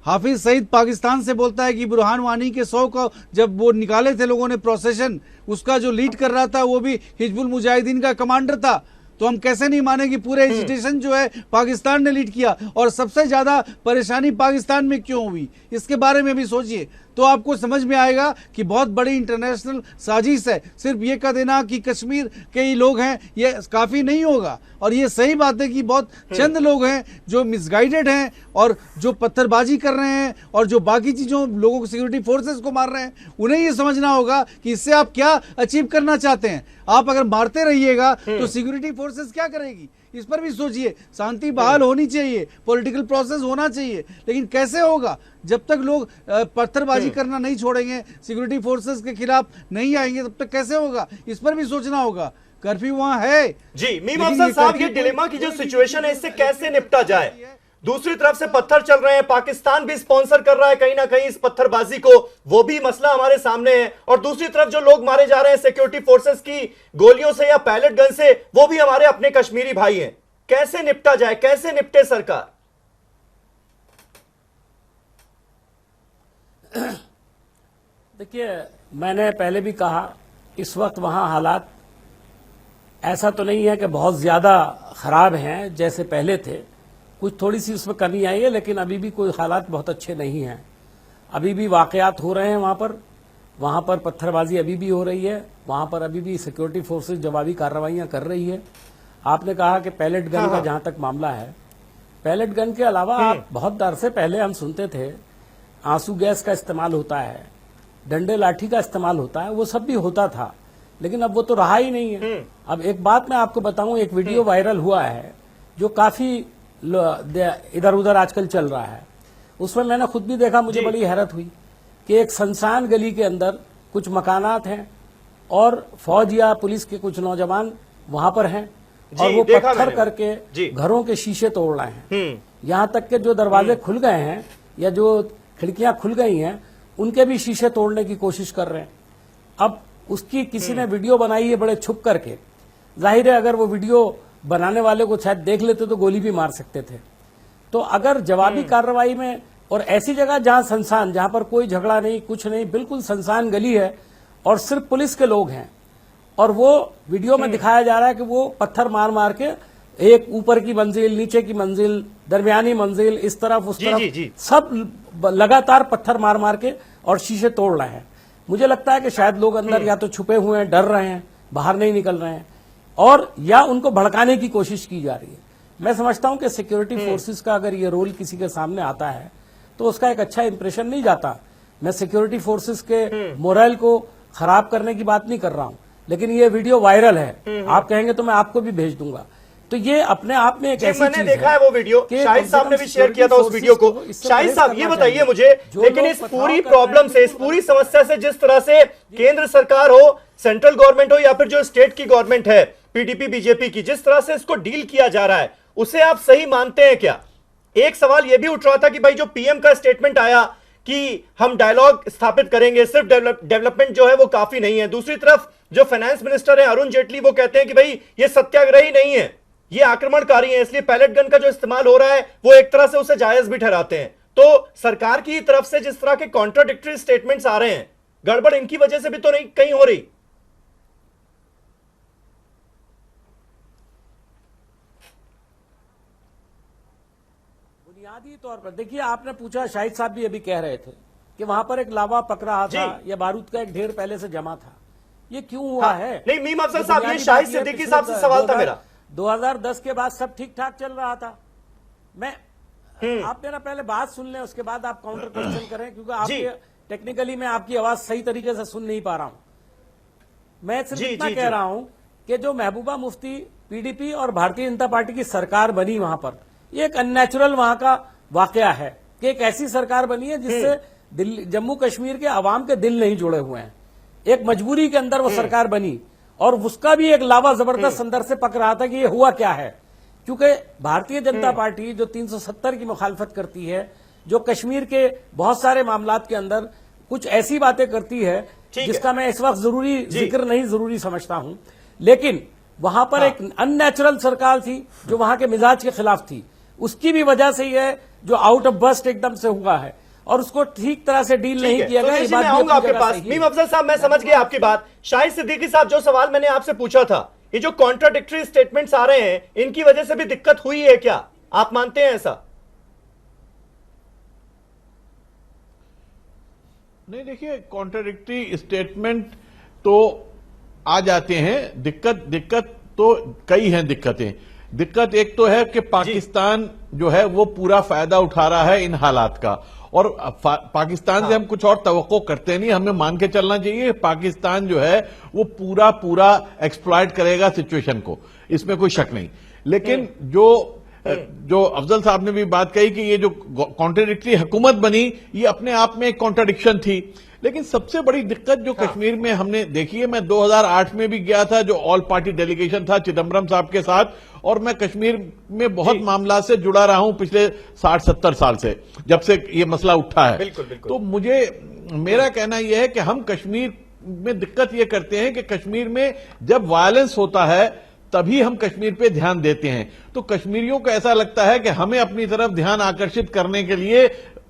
हाफिज सईद पाकिस्तान से बोलता है कि बुरहान वानी के 100 को जब वो निकाले थे लोगों ने प्रोसेशन, उसका जो लीड कर रहा था वो भी हिजबुल मुजाहिदीन का कमांडर था। तो हम कैसे नहीं माने कि पूरे एजिटेशन जो है पाकिस्तान ने लीड किया, और सबसे ज्यादा परेशानी पाकिस्तान में क्यों हुई, इसके बारे में भी सोचिए, तो आपको समझ में आएगा कि बहुत बड़ी इंटरनेशनल साजिश है। सिर्फ ये कह देना कि कश्मीर के ही लोग हैं, ये काफी नहीं होगा। और ये सही बात है कि बहुत चंद लोग हैं जो मिसगाइडेड हैं और जो पत्थरबाजी कर रहे हैं और जो बाकी चीजों लोगों को, सिक्योरिटी फोर्सेस को मार रहे हैं। उन्हें ये समझना होगा कि इससे आप क्या अचीव करना चाहते हैं। आप अगर मारते रहिएगा तो सिक्योरिटी फोर्सेस क्या करेगी, इस पर भी सोचिए। शांति बहाल होनी चाहिए, पॉलिटिकल प्रोसेस होना चाहिए, लेकिन कैसे होगा जब तक लोग पत्थरबाजी करना नहीं छोड़ेंगे, सिक्योरिटी फोर्सेस के खिलाफ नहीं आएंगे, तब तक कैसे होगा, इस पर भी सोचना होगा। कर्फ्यू वहां है जी। मीम अफजल साहब, ये डिलेमा की जो सिचुएशन है, इससे कैसे निपटा जाए? दूसरी तरफ से पत्थर चल रहे हैं, पाकिस्तान भी स्पॉन्सर कर रहा है कहीं ना कहीं इस पत्थरबाजी को, वो भी मसला हमारे सामने है। और दूसरी तरफ जो लोग मारे जा रहे हैं सिक्योरिटी फोर्सेस की गोलियों से या पैलेट गन से, वो भी हमारे अपने कश्मीरी भाई हैं। कैसे निपटा जाए, कैसे निपटे सरकार? देखिए, मैंने पहले भी कहा, इस वक्त वहां हालात ऐसा तो नहीं है कि बहुत ज्यादा खराब हैं जैसे पहले थे। कुछ थोड़ी सी उसमें कमी आई है, लेकिन अभी भी कोई हालात बहुत अच्छे नहीं हैं। अभी भी वाकयात हो रहे हैं वहां पर पत्थरबाजी अभी भी हो रही है, वहां पर अभी भी सिक्योरिटी फोर्सेस जवाबी कार्रवाइयां कर रही है। आपने कहा कि पैलेट गन का जहां तक मामला है, पैलेट गन के अलावा आप बहुत अरसे पहले हम सुनते थे आंसू गैस का इस्तेमाल होता है, डंडे लाठी का इस्तेमाल होता है, वो सब भी होता था, लेकिन अब वो तो रहा ही नहीं है। अब एक बात मैं आपको बताऊं, एक वीडियो वायरल हुआ है जो काफी इधर उधर आजकल चल रहा है। उसमें मैंने खुद भी देखा, मुझे बड़ी हैरत हुई कि एक सुनसान गली के अंदर कुछ मकानात हैं और फौज या पुलिस के कुछ नौजवान वहां पर हैं और वो पत्थर करके घरों के शीशे तोड़ रहे हैं। यहां तक के जो दरवाजे खुल गए हैं या जो खिड़कियां खुल गई हैं, उनके भी शीशे तोड़ने की कोशिश कर रहे हैं। अब उसकी किसी ने वीडियो बनाई है बड़े छुप करके। जाहिर है अगर वो वीडियो बनाने वाले को शायद देख लेते तो गोली भी मार सकते थे। तो अगर जवाबी कार्रवाई में, और ऐसी जगह जहां सुनसान, जहां पर कोई झगड़ा नहीं, कुछ नहीं, बिल्कुल सुनसान गली है और सिर्फ पुलिस के लोग हैं, और वो वीडियो में दिखाया जा रहा है कि वो पत्थर मार मार के एक ऊपर की मंजिल, नीचे की मंजिल, दरमियानी मंजिल, इस तरफ उस तरफ सब लगातार पत्थर मार मार के और शीशे तोड़ रहे हैं। मुझे लगता है कि शायद लोग अंदर या तो छुपे हुए हैं, डर रहे हैं, बाहर नहीं निकल रहे हैं, और या उनको भड़काने की कोशिश की जा रही है। मैं समझता हूं कि सिक्योरिटी फोर्सेस का अगर ये रोल किसी के सामने आता है तो उसका एक अच्छा इंप्रेशन नहीं जाता। मैं सिक्योरिटी फोर्सेस के मोरल को खराब करने की बात नहीं कर रहा हूं, लेकिन ये वीडियो वायरल है, आप कहेंगे तो मैं आपको भी भेज दूंगा। तो ये अपने आप में एक ऐसी मैंने चीज देखा है वो वीडियो, शाहिद साहब ने भी शेयर किया था उस वीडियो को। शाहिद साहब ये बताइए मुझे, लेकिन इस पूरी प्रॉब्लम से, इस पूरी समस्या से, जिस तरह से केंद्र सरकार हो, सेंट्रल गवर्नमेंट हो या फिर जो स्टेट की गवर्नमेंट है पीडीपी बीजेपी की, जिस तरह से इसको डील किया जा रहा है, उसे आप सही मानते हैं क्या? एक सवाल यह भी उठ रहा था कि भाई जो पीएम का स्टेटमेंट आया कि हम डायलॉग स्थापित करेंगे, सिर्फ डेवलपमेंट जो है वो काफी नहीं है। दूसरी तरफ जो फाइनेंस मिनिस्टर है अरुण जेटली, वो कहते हैं कि भाई ये सत्याग्रही नहीं है, ये आक्रमणकारी है, इसलिए पैलेट गन का जो इस्तेमाल हो रहा है वो एक तरह से उसे जायज भी ठहराते हैं। तो सरकार की तरफ से जिस तरह के कॉन्ट्राडिक्टरी स्टेटमेंट्स आ रहे हैं, गड़बड़ इनकी वजह से भी तो नहीं कहीं हो रही? बुनियादी तौर पर देखिए, आपने पूछा, शाहिद साहब भी अभी कह रहे थे कि वहां पर एक लावा पक रहा था या बारूद का एक ढेर पहले से जमा था। ये क्यों हुआ है? नहीं मीम अफजल साहब, ये शाहिद सिद्दीकी साहब से सवाल था मेरा। 2010 के बाद सब ठीक ठाक चल रहा था। मैं आप मेरा पहले बात सुन लें, उसके बाद आप काउंटर क्वेश्चन करें, क्योंकि आपके टेक्निकली मैं आपकी आवाज सही तरीके से सुन नहीं पा रहा हूं। मैं सिर्फ इतना कह रहा हूं कि जो महबूबा मुफ्ती पीडीपी और भारतीय जनता पार्टी की सरकार बनी, वहां पर ये एक अननेचुरल वहां का वाकया है कि एक ऐसी सरकार बनी है जिससे जम्मू कश्मीर के अवाम के दिल नहीं जुड़े हुए हैं। एक मजबूरी के अंदर वो सरकार बनी, और उसका भी एक लावा जबरदस्त अंदर से पक रहा था कि ये हुआ क्या है। क्योंकि भारतीय जनता पार्टी जो 370 की मुखालफत करती है, जो कश्मीर के बहुत सारे मामलात के अंदर कुछ ऐसी बातें करती है जिसका मैं इस वक्त जरूरी जिक्र नहीं जरूरी समझता हूं, लेकिन वहां पर एक अननेचुरल सरकार थी जो वहां के मिजाज के खिलाफ थी। उसकी भी वजह से ये जो आउट ऑफ बस्ट एकदम से हुआ है, और उसको ठीक तरह से डील नहीं किया गया। तो मैं आऊंगा आपके पास। मीम अफजल साहब, मैं समझ गया आपकी बात। शाहिद सिद्दीकी साहब, जो सवाल मैंने आपसे पूछा था, ये जो कॉन्ट्राडिक्टरी स्टेटमेंट्स आ रहे हैं, इनकी वजह से भी दिक्कत हुई है क्या? आप मानते हैं ऐसा? नहीं, देखिए, कॉन्ट्राडिक्टरी स्टेटमेंट तो आ जाते हैं। दिक्कत तो कई हैं दिक्कतें। दिक्कत एक तो है कि पाकिस्तान जो है वो पूरा फायदा उठा रहा है इन हालात का, और पाकिस्तान से हम कुछ और तवक्को करते नहीं। हमें मान के चलना चाहिए पाकिस्तान जो है वो पूरा एक्सप्लॉइट करेगा सिचुएशन को, इसमें कोई शक नहीं। लेकिन जो अफजल साहब ने भी बात कही कि ये जो कॉन्ट्राडिक्टरी हुकूमत बनी, ये अपने आप में एक कॉन्ट्राडिक्शन थी। लेकिन सबसे बड़ी दिक्कत जो कश्मीर में हमने देखी है, मैं 2008 में भी गया था, जो ऑल पार्टी डेलीगेशन था चिदम्बरम साहब के साथ, और मैं कश्मीर में बहुत मामला से जुड़ा रहा हूं पिछले 60-70 साल से, जब से ये मसला उठा है। बिल्कुल, बिल्कुल। तो मेरा कहना यह है कि हम कश्मीर में दिक्कत ये करते हैं कि कश्मीर में जब वायलेंस होता है तभी हम कश्मीर पे ध्यान देते हैं। तो कश्मीरियों को ऐसा लगता है कि हमें अपनी तरफ ध्यान आकर्षित करने के लिए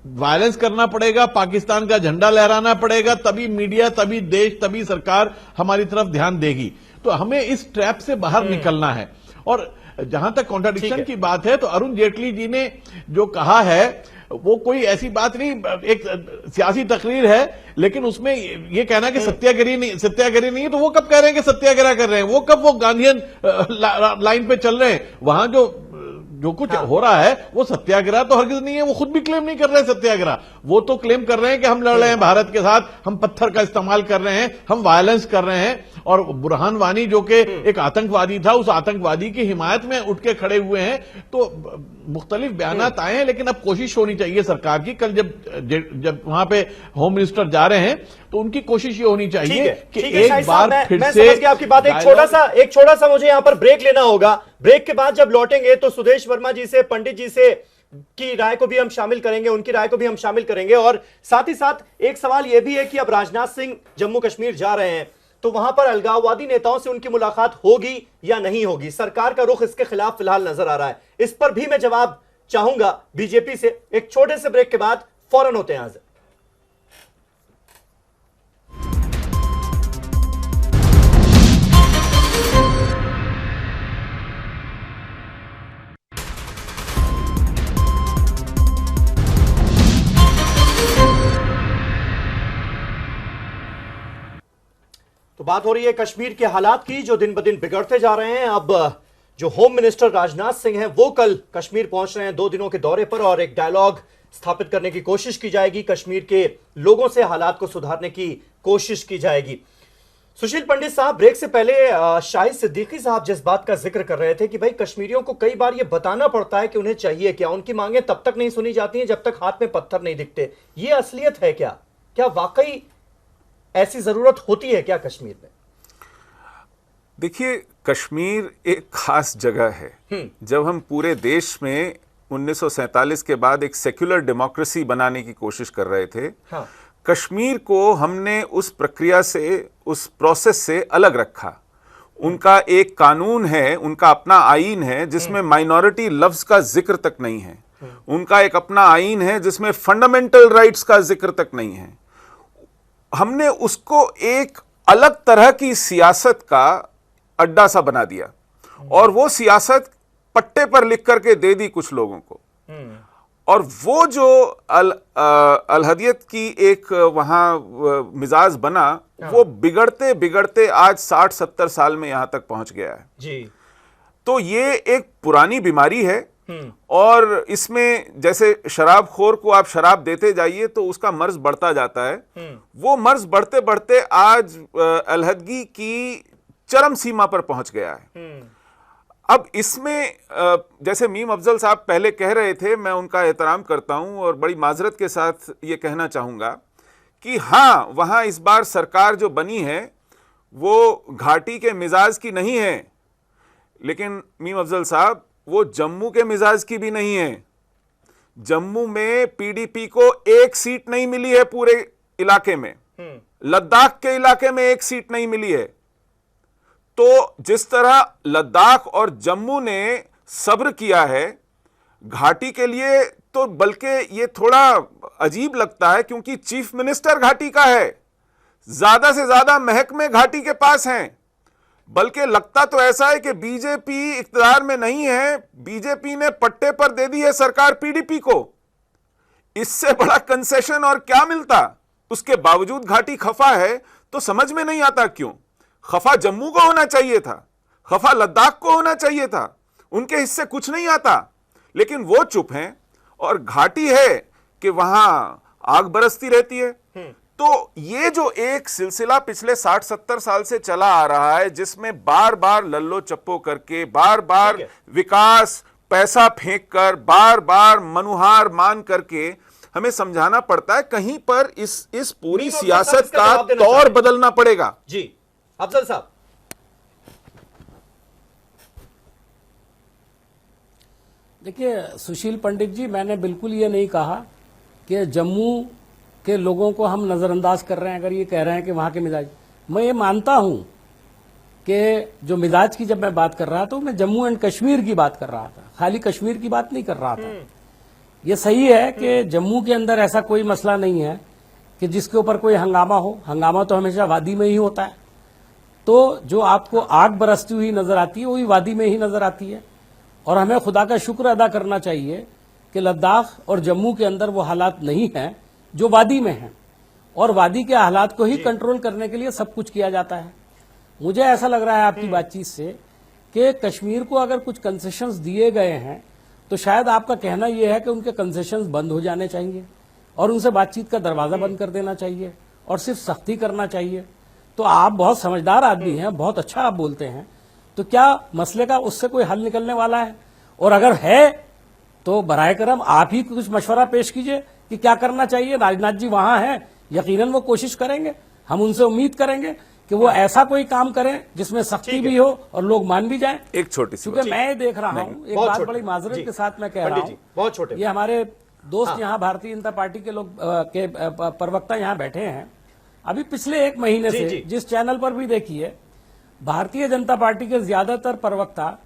वायलेंस करना पड़ेगा, पाकिस्तान का झंडा लहराना पड़ेगा, तभी मीडिया, तभी देश, तभी सरकार हमारी तरफ ध्यान देगी। तो हमें इस ट्रैप से बाहर निकलना है। और जहां तक कॉन्ट्राडिक्शन की बात है, तो अरुण जेटली जी ने जो कहा है वो कोई ऐसी बात नहीं, एक सियासी तकरीर है, लेकिन उसमें ये कहना कि सत्याग्रही नहीं है, तो वो कब कह रहे हैं कि सत्याग्रह कर रहे हैं? वो कब वो गांधीयन लाइन पे चल रहे हैं? वहां जो कुछ हो रहा है वो सत्याग्रह तो हरगिज नहीं है। वो खुद भी क्लेम नहीं कर रहे हैं सत्याग्रह। वो तो क्लेम कर रहे हैं कि हम लड़ रहे हैं भारत के साथ, हम पत्थर का इस्तेमाल कर रहे हैं, हम वायलेंस कर रहे हैं। और बुरहान वानी जो कि एक आतंकवादी था, उस आतंकवादी की हिमायत में उठ के खड़े हुए हैं। तो मुख्तलिफ बयानात आए हैं, लेकिन अब कोशिश होनी चाहिए सरकार की। कल जब वहां पे होम मिनिस्टर जा रहे हैं तो उनकी कोशिश ये होनी चाहिए कि एक बार फिर से समझ गया आपकी बात। एक छोटा सा मुझे यहां पर ब्रेक लेना होगा। ब्रेक के बाद जब लौटेंगे तो सुदेश वर्मा जी से, पंडित जी से की राय को भी हम शामिल करेंगे, उनकी राय को भी हम शामिल करेंगे। और साथ ही साथ एक सवाल यह भी है कि अब राजनाथ सिंह जम्मू कश्मीर जा रहे हैं, तो वहां पर अलगाववादी नेताओं से उनकी मुलाकात होगी या नहीं होगी? सरकार का रुख इसके खिलाफ फिलहाल नजर आ रहा है। इस पर भी मैं जवाब चाहूंगा बीजेपी से। एक छोटे से ब्रेक के बाद फौरन होते हैं हाजिर। तो बात हो रही है कश्मीर के हालात की, जो दिन ब दिन बिगड़ते जा रहे हैं। अब जो होम मिनिस्टर राजनाथ सिंह हैं वो कल कश्मीर पहुंच रहे हैं 2 दिनों के दौरे पर, और एक डायलॉग स्थापित करने की कोशिश की जाएगी, कश्मीर के लोगों से हालात को सुधारने की कोशिश की जाएगी। सुशील पंडित साहब, ब्रेक से पहले शाहिद सिद्दीकी साहब जिस बात का जिक्र कर रहे थे कि भाई कश्मीरियों को कई बार ये बताना पड़ता है कि उन्हें चाहिए क्या, उनकी मांगे तब तक नहीं सुनी जाती हैं जब तक हाथ में पत्थर नहीं दिखते, ये असलियत है क्या? क्या वाकई ऐसी जरूरत होती है क्या कश्मीर में? देखिए, कश्मीर एक खास जगह है। जब हम पूरे देश में 1947 के बाद एक सेक्युलर डेमोक्रेसी बनाने की कोशिश कर रहे थे, हाँ। कश्मीर को हमने उस प्रक्रिया से, उस प्रोसेस से अलग रखा। उनका एक कानून है, उनका अपना आईन है जिसमें माइनॉरिटी लफ्ज का जिक्र तक नहीं है। उनका एक अपना आईन है जिसमें फंडामेंटल राइट्स का जिक्र तक नहीं है। हमने उसको एक अलग तरह की सियासत का अड्डा सा बना दिया और वो सियासत पट्टे पर लिख करके दे दी कुछ लोगों को। और वो जो अलहदियत की एक वहां मिजाज बना, वो बिगड़ते बिगड़ते आज 60-70 साल में यहां तक पहुंच गया है जी। तो ये एक पुरानी बीमारी है और इसमें जैसे शराबखोर को आप शराब देते जाइए तो उसका मर्ज बढ़ता जाता है। वो मर्ज बढ़ते बढ़ते आज अलहदगी की चरम सीमा पर पहुंच गया है। अब इसमें जैसे मीम अफजल साहब पहले कह रहे थे, मैं उनका एहतराम करता हूं और बड़ी माजरत के साथ ये कहना चाहूंगा कि हाँ, वहां इस बार सरकार जो बनी है वो घाटी के मिजाज की नहीं है, लेकिन मीम अफजल साहब वो जम्मू के मिजाज की भी नहीं है। जम्मू में पीडीपी को एक सीट नहीं मिली है पूरे इलाके में, लद्दाख के इलाके में एक सीट नहीं मिली है। तो जिस तरह लद्दाख और जम्मू ने सब्र किया है, घाटी के लिए तो बल्कि ये थोड़ा अजीब लगता है क्योंकि चीफ मिनिस्टर घाटी का है, ज्यादा से ज्यादा महकमे घाटी के पास हैं। बल्कि लगता तो ऐसा है कि बीजेपी इख्तियार में नहीं है, बीजेपी ने पट्टे पर दे दी है सरकार पीडीपी को। इससे बड़ा कंसेशन और क्या मिलता? उसके बावजूद घाटी खफा है तो समझ में नहीं आता क्यों। खफा जम्मू को होना चाहिए था, खफा लद्दाख को होना चाहिए था, उनके हिस्से कुछ नहीं आता, लेकिन वो चुप हैं। और घाटी है कि वहां आग बरसती रहती है। तो ये जो एक सिलसिला पिछले 60-70 साल से चला आ रहा है, जिसमें बार बार लल्लो चप्पो करके, बार बार विकास पैसा फेंक कर, बार बार मनुहार मान करके हमें समझाना पड़ता है, कहीं पर इस पूरी सियासत का तौर बदलना पड़ेगा। जी अफजल साहब। देखिए सुशील पंडित जी, मैंने बिल्कुल ये नहीं कहा कि जम्मू के लोगों को हम नजरअंदाज कर रहे हैं अगर ये कह रहे हैं कि वहां के मिजाज। मैं ये मानता हूं कि जो मिजाज की जब मैं बात कर रहा था, मैं जम्मू एंड कश्मीर की बात कर रहा था, खाली कश्मीर की बात नहीं कर रहा था। ये सही है कि जम्मू के अंदर ऐसा कोई मसला नहीं है कि जिसके ऊपर कोई हंगामा हो। हंगामा तो हमेशा वादी में ही होता है। तो जो आपको आग बरसती हुई नजर आती है वही वादी में ही नजर आती है। और हमें खुदा का शुक्र अदा करना चाहिए कि लद्दाख और जम्मू के अंदर वो हालात नहीं हैं जो वादी में हैं, और वादी के हालात को ही कंट्रोल करने के लिए सब कुछ किया जाता है। मुझे ऐसा लग रहा है आपकी बातचीत से कि कश्मीर को अगर कुछ कंसेशंस दिए गए हैं तो शायद आपका कहना यह है कि उनके कंसेशंस बंद हो जाने चाहिए और उनसे बातचीत का दरवाजा बंद कर देना चाहिए और सिर्फ सख्ती करना चाहिए। तो आप बहुत समझदार आदमी हैं, बहुत अच्छा आप बोलते हैं, तो क्या मसले का उससे कोई हल निकलने वाला है? और अगर है तो बराए करम आप ही कुछ मशवरा पेश कीजिए कि क्या करना चाहिए। राजनाथ जी वहां हैं, यकीनन वो कोशिश करेंगे, हम उनसे उम्मीद करेंगे कि वो ऐसा कोई काम करें जिसमें सख्ती भी हो और लोग मान भी जाएं। एक छोटी सी, क्योंकि मैं देख रहा हूं, एक बात बड़ी माजरत के साथ मैं कह रहा हूं, बहुत छोटे, ये हमारे दोस्त यहाँ भारतीय जनता पार्टी के लोग के प्रवक्ता यहाँ बैठे हैं। अभी पिछले एक महीने से जिस चैनल पर भी देखिए, भारतीय जनता पार्टी के ज्यादातर प्रवक्ता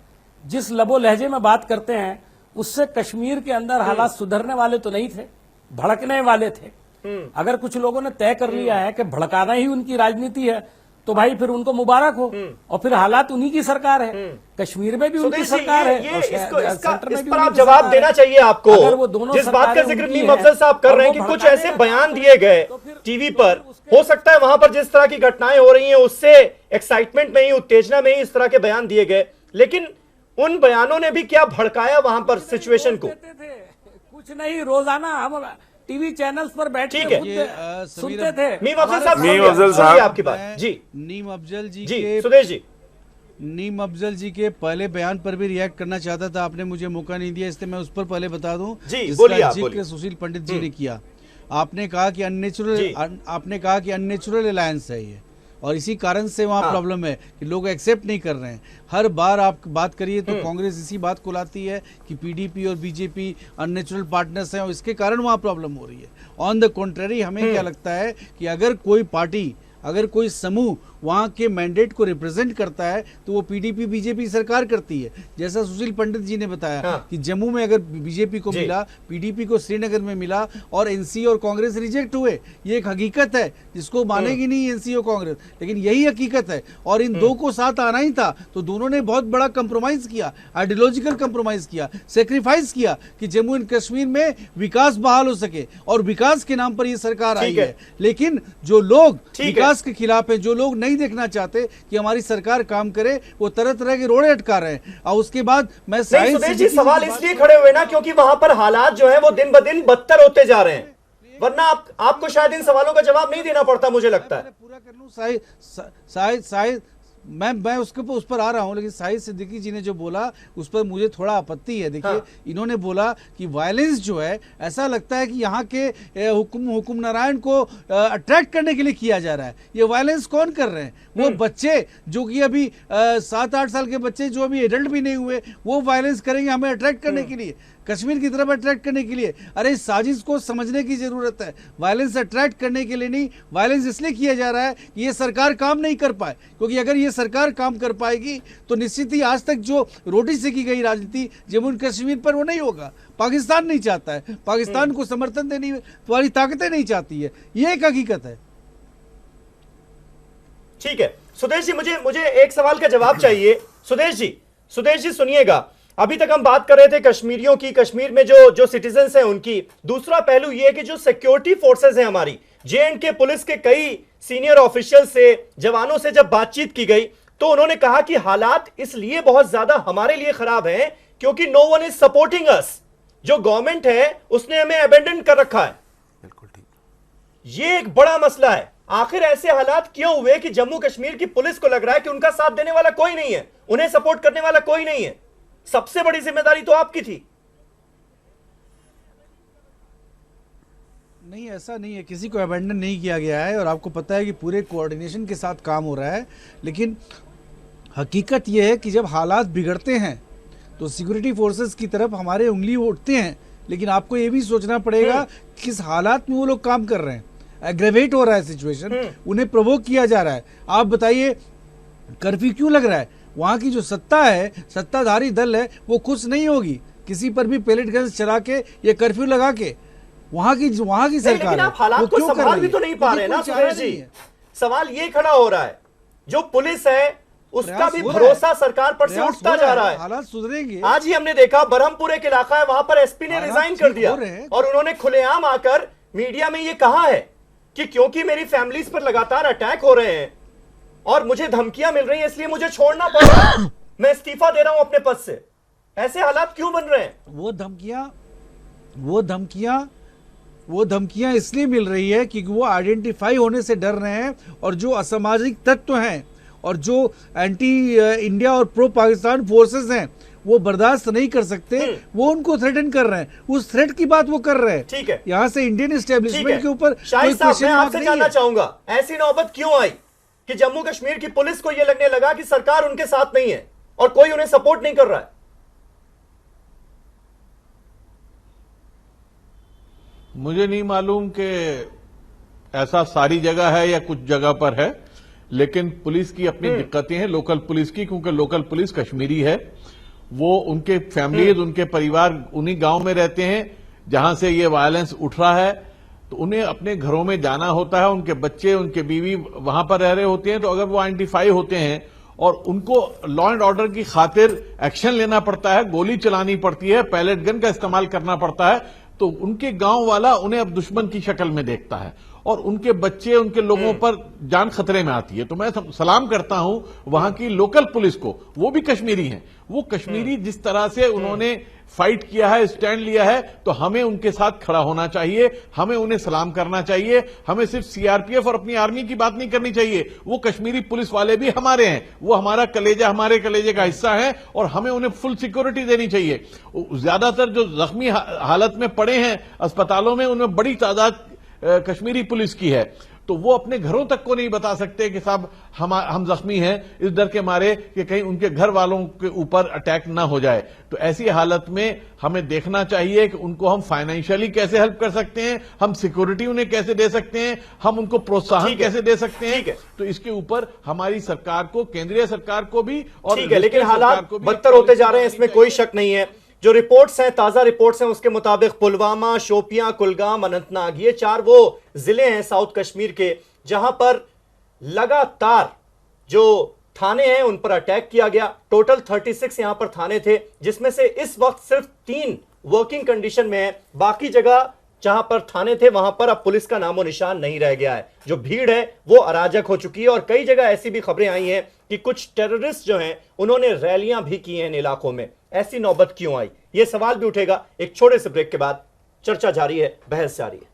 जिस लबो लहजे में बात करते हैं उससे कश्मीर के अंदर हालात सुधरने वाले तो नहीं थे, भड़कने वाले थे। अगर कुछ लोगों ने तय कर लिया है कि भड़काना ही उनकी राजनीति है तो भाई फिर उनको मुबारक हो। और फिर हालात उन्हीं की सरकार है, कश्मीर में भी उनकी सरकार है, सेंटर में भी आप जवाब देना चाहिए आपको। अगर वो दोनों जिस बात का जिक्र मीम अफजल साहब कर रहे हैं कि कुछ ऐसे बयान दिए गए टीवी पर, हो सकता है वहां पर जिस तरह की घटनाएं हो रही हैं उससे एक्साइटमेंट में ही, उत्तेजना में ही इस तरह के बयान दिए गए, लेकिन उन बयानों ने भी क्या भड़काया वहां पर सिचुएशन को? कुछ नहीं, रोजाना हम टीवी चैनल्स पर बैठ ठीक के है। सुनते थे। मीम अफजल साहब, मीम अफजल सुनिए साहब। आपकी बात जी। नीम अफजल जी जी के सुदेश जी, नीम अफजल जी के पहले बयान पर भी रिएक्ट करना चाहता था, आपने मुझे मौका नहीं दिया, इसलिए मैं उस पर पहले बता दूं। जी, बोलिए जिसका आप, जिक्र बोलिए। सुशील पंडित जी ने किया। आपने कहा कि अननेचुरल अलायंस है ये, और इसी कारण से वहाँ प्रॉब्लम है कि लोग एक्सेप्ट नहीं कर रहे हैं। हर बार आप बात करिए तो कांग्रेस इसी बात को लाती है कि पीडीपी और बीजेपी अननेचुरल पार्टनर्स हैं और इसके कारण वहाँ प्रॉब्लम हो रही है। ऑन द कॉन्ट्ररी, हमें क्या लगता है कि अगर कोई पार्टी, अगर कोई समूह वहाँ के मैंडेट को रिप्रेजेंट करता है तो वो पीडीपी बीजेपी सरकार करती है। जैसा सुशील पंडित जी ने बताया कि जम्मू में अगर बीजेपी को मिला, पीडीपी को श्रीनगर में मिला और एनसी और कांग्रेस रिजेक्ट हुए, ये एक हकीकत है जिसको मानेगी नहीं एनसी और कांग्रेस, लेकिन यही हकीकत है। और इन दो को साथ आना ही था, तो दोनों ने बहुत बड़ा कंप्रोमाइज किया, आइडियोलॉजिकल कंप्रोमाइज किया, सेक्रीफाइस किया कि जम्मू एंड कश्मीर में विकास बहाल हो सके, और विकास के नाम पर ये सरकार आई है। लेकिन जो लोग विकास के खिलाफ है, जो लोग नहीं देखना चाहते कि हमारी सरकार काम करे, वो तरह तरह के रोड़े अटका रहे हैं। और उसके बाद मैं सुदेश जी सवाल इसलिए खड़े हुए ना क्योंकि वहां पर हालात जो है वो दिन ब दिन बदतर होते जा रहे हैं, वरना आपको शायद इन सवालों का जवाब नहीं देना पड़ता, मुझे लगता है। पूरा कर लूं। शायद मैं उसके उस पर आ रहा हूं, लेकिन शाहिद सिद्दीकी जी ने जो बोला उस पर मुझे थोड़ा आपत्ति है। देखिए, इन्होंने बोला कि वायलेंस जो है, ऐसा लगता है कि यहाँ के हुकुम नारायण को अट्रैक्ट करने के लिए किया जा रहा है। ये वायलेंस कौन कर रहे हैं? वो बच्चे जो कि अभी 7-8 साल के बच्चे जो अभी एडल्ट भी नहीं हुए, वो वायलेंस करेंगे हमें अट्रैक्ट करने के लिए, कश्मीर की तरफ अट्रैक्ट करने के लिए। अरे इस साजिश को समझने की जरूरत है। वायलेंस अट्रैक्ट करने के लिए नहीं, वायलेंस इसलिए किया जा रहा है कि ये सरकार काम नहीं कर पाए, क्योंकि अगर ये सरकार काम कर पाएगी तो निश्चित ही आज तक जो रोटी से की गई राजनीति जम्मू एंड कश्मीर पर वो नहीं होगा। पाकिस्तान नहीं चाहता है, पाकिस्तान को समर्थन देने वाली ताकतें नहीं चाहती है, ये एक हकीकत है। ठीक है सुदेश जी, मुझे एक सवाल का जवाब चाहिए। सुदेश जी सुनिएगा, अभी तक हम बात कर रहे थे कश्मीरियों की, कश्मीर में जो सिटीजन्स हैं उनकी। दूसरा पहलू यह है कि जो सिक्योरिटी फोर्सेस हैं हमारी, जे&के पुलिस के कई सीनियर ऑफिशियल से, जवानों से जब बातचीत की गई तो उन्होंने कहा कि हालात इसलिए बहुत ज्यादा हमारे लिए खराब हैं क्योंकि no one is supporting us. जो गवर्नमेंट है उसने हमें अबेंडन कर रखा है। बिल्कुल ठीक। ये एक बड़ा मसला है। आखिर ऐसे हालात क्यों हुए कि जम्मू कश्मीर की पुलिस को लग रहा है कि उनका साथ देने वाला कोई नहीं है, उन्हें सपोर्ट करने वाला कोई नहीं है? सबसे बड़ी जिम्मेदारी तो आपकी थी। नहीं, ऐसा नहीं है, किसी को अबेंडन नहीं किया गया है और आपको पता है कि पूरे कोऑर्डिनेशन के साथ काम हो रहा है। लेकिन हकीकत यह है कि जब हालात बिगड़ते हैं तो सिक्योरिटी फोर्सेस की तरफ हमारे उंगली उठते हैं, लेकिन आपको ये भी सोचना पड़ेगा किस हालात में वो लोग काम कर रहे हैं। एग्रेवेट हो रहा है सिचुएशन, उन्हें प्रोवोक किया जा रहा है। आप बताइए कर्फ्यू क्यों लग रहा है? वहां की जो सत्ता है, सत्ताधारी दल है, वो खुश नहीं होगी किसी पर भी पेलेट गन्स चला के या कर्फ्यू लगा के। वहां की सरकार, लेकिन आप हालात को संभाल भी तो नहीं पा रहे ना सुरेश जी। सवाल ये खड़ा हो रहा है, जो पुलिस है उसका भी भरोसा सरकार पर से उठता जा रहा है। हालात सुधरेंगे। आज ही हमने देखा बरहमपुर एक इलाका है, वहां पर एसपी ने रिजाइन कर दिया और उन्होंने खुलेआम आकर मीडिया में ये कहा है कि क्योंकि मेरी फैमिलीज पर लगातार अटैक हो रहे हैं और मुझे धमकियां मिल रही हैं, इसलिए मुझे छोड़ना पड़ रहा है, मैं इस्तीफा दे रहा हूं अपने पद से। ऐसे हालात क्यों बन रहे हैं? वो धमकियां इसलिए मिल रही है क्योंकि वो आइडेंटिफाई होने से डर रहे हैं, और जो असामाजिक तत्व हैं और जो एंटी इंडिया और प्रो पाकिस्तान फोर्सेस हैं वो बर्दाश्त नहीं कर सकते, वो उनको थ्रेटन कर रहे हैं। उस थ्रेट की बात वो कर रहे हैं। ठीक है, यहाँ से इंडियन एस्टेब्लिशमेंट के ऊपर शाहिद साहब, मैं आपसे जानना चाहूंगा, ऐसी नौबत क्यों आई कि जम्मू कश्मीर की पुलिस को यह लगने लगा कि सरकार उनके साथ नहीं है और कोई उन्हें सपोर्ट नहीं कर रहा है? मुझे नहीं मालूम कि ऐसा सारी जगह है या कुछ जगह पर है, लेकिन पुलिस की अपनी दिक्कतें हैं, लोकल पुलिस की, क्योंकि लोकल पुलिस कश्मीरी है। वो उनके फैमिलीज, उनके परिवार उन्हीं गांव में रहते हैं जहां से ये वायलेंस उठ रहा है, तो उन्हें अपने घरों में जाना होता है, उनके बच्चे, उनके बीवी वहां पर रह रहे होते हैं। तो अगर वो आइडेंटिफाई होते हैं और उनको लॉ एंड ऑर्डर की खातिर एक्शन लेना पड़ता है, गोली चलानी पड़ती है, पैलेट गन का इस्तेमाल करना पड़ता है, तो उनके गांव वाला उन्हें अब दुश्मन की शक्ल में देखता है। और उनके बच्चे, उनके लोगों पर जान खतरे में आती है। तो मैं सलाम करता हूं वहां की लोकल पुलिस को, वो भी कश्मीरी हैं, वो कश्मीरी जिस तरह से उन्होंने फाइट किया है, स्टैंड लिया है, तो हमें उनके साथ खड़ा होना चाहिए, हमें उन्हें सलाम करना चाहिए। हमें सिर्फ सीआरपीएफ और अपनी आर्मी की बात नहीं करनी चाहिए, वो कश्मीरी पुलिस वाले भी हमारे हैं, वो हमारा कलेजा, हमारे कलेजे का हिस्सा है और हमें उन्हें फुल सिक्योरिटी देनी चाहिए। ज्यादातर जो जख्मी हालत में पड़े हैं अस्पतालों में, उनमें बड़ी तादाद कश्मीरी पुलिस की है, तो वो अपने घरों तक को नहीं बता सकते कि साहब हम जख्मी हैं, इस डर के मारे कि कहीं उनके घर वालों के ऊपर अटैक ना हो जाए। तो ऐसी हालत में हमें देखना चाहिए कि उनको हम फाइनेंशियली कैसे हेल्प कर सकते हैं, हम सिक्योरिटी उन्हें कैसे दे सकते हैं, हम उनको प्रोत्साहन कैसे दे सकते हैं। तो इसके ऊपर हमारी सरकार को, केंद्रीय सरकार को भी और ठीक है, लेकिन हालात बदतर होते जा रहे हैं, इसमें कोई शक नहीं है। जो रिपोर्ट्स हैं, ताजा रिपोर्ट्स हैं, उसके मुताबिक पुलवामा, शोपियां, कुलगाम, अनंतनाग, ये 4 वो जिले हैं साउथ कश्मीर के जहां पर लगातार जो थाने हैं उन पर अटैक किया गया। टोटल 36 यहां पर थाने थे, जिसमें से इस वक्त सिर्फ 3 वर्किंग कंडीशन में है। बाकी जगह जहां पर थाने थे वहां पर अब पुलिस का नामो निशान नहीं रह गया है। जो भीड़ है वो अराजक हो चुकी है और कई जगह ऐसी भी खबरें आई हैं कि कुछ टेररिस्ट जो हैं उन्होंने रैलियां भी की हैं इन इलाकों में। ऐसी नौबत क्यों आई, ये सवाल भी उठेगा। एक छोटे से ब्रेक के बाद चर्चा जारी है, बहस जारी है।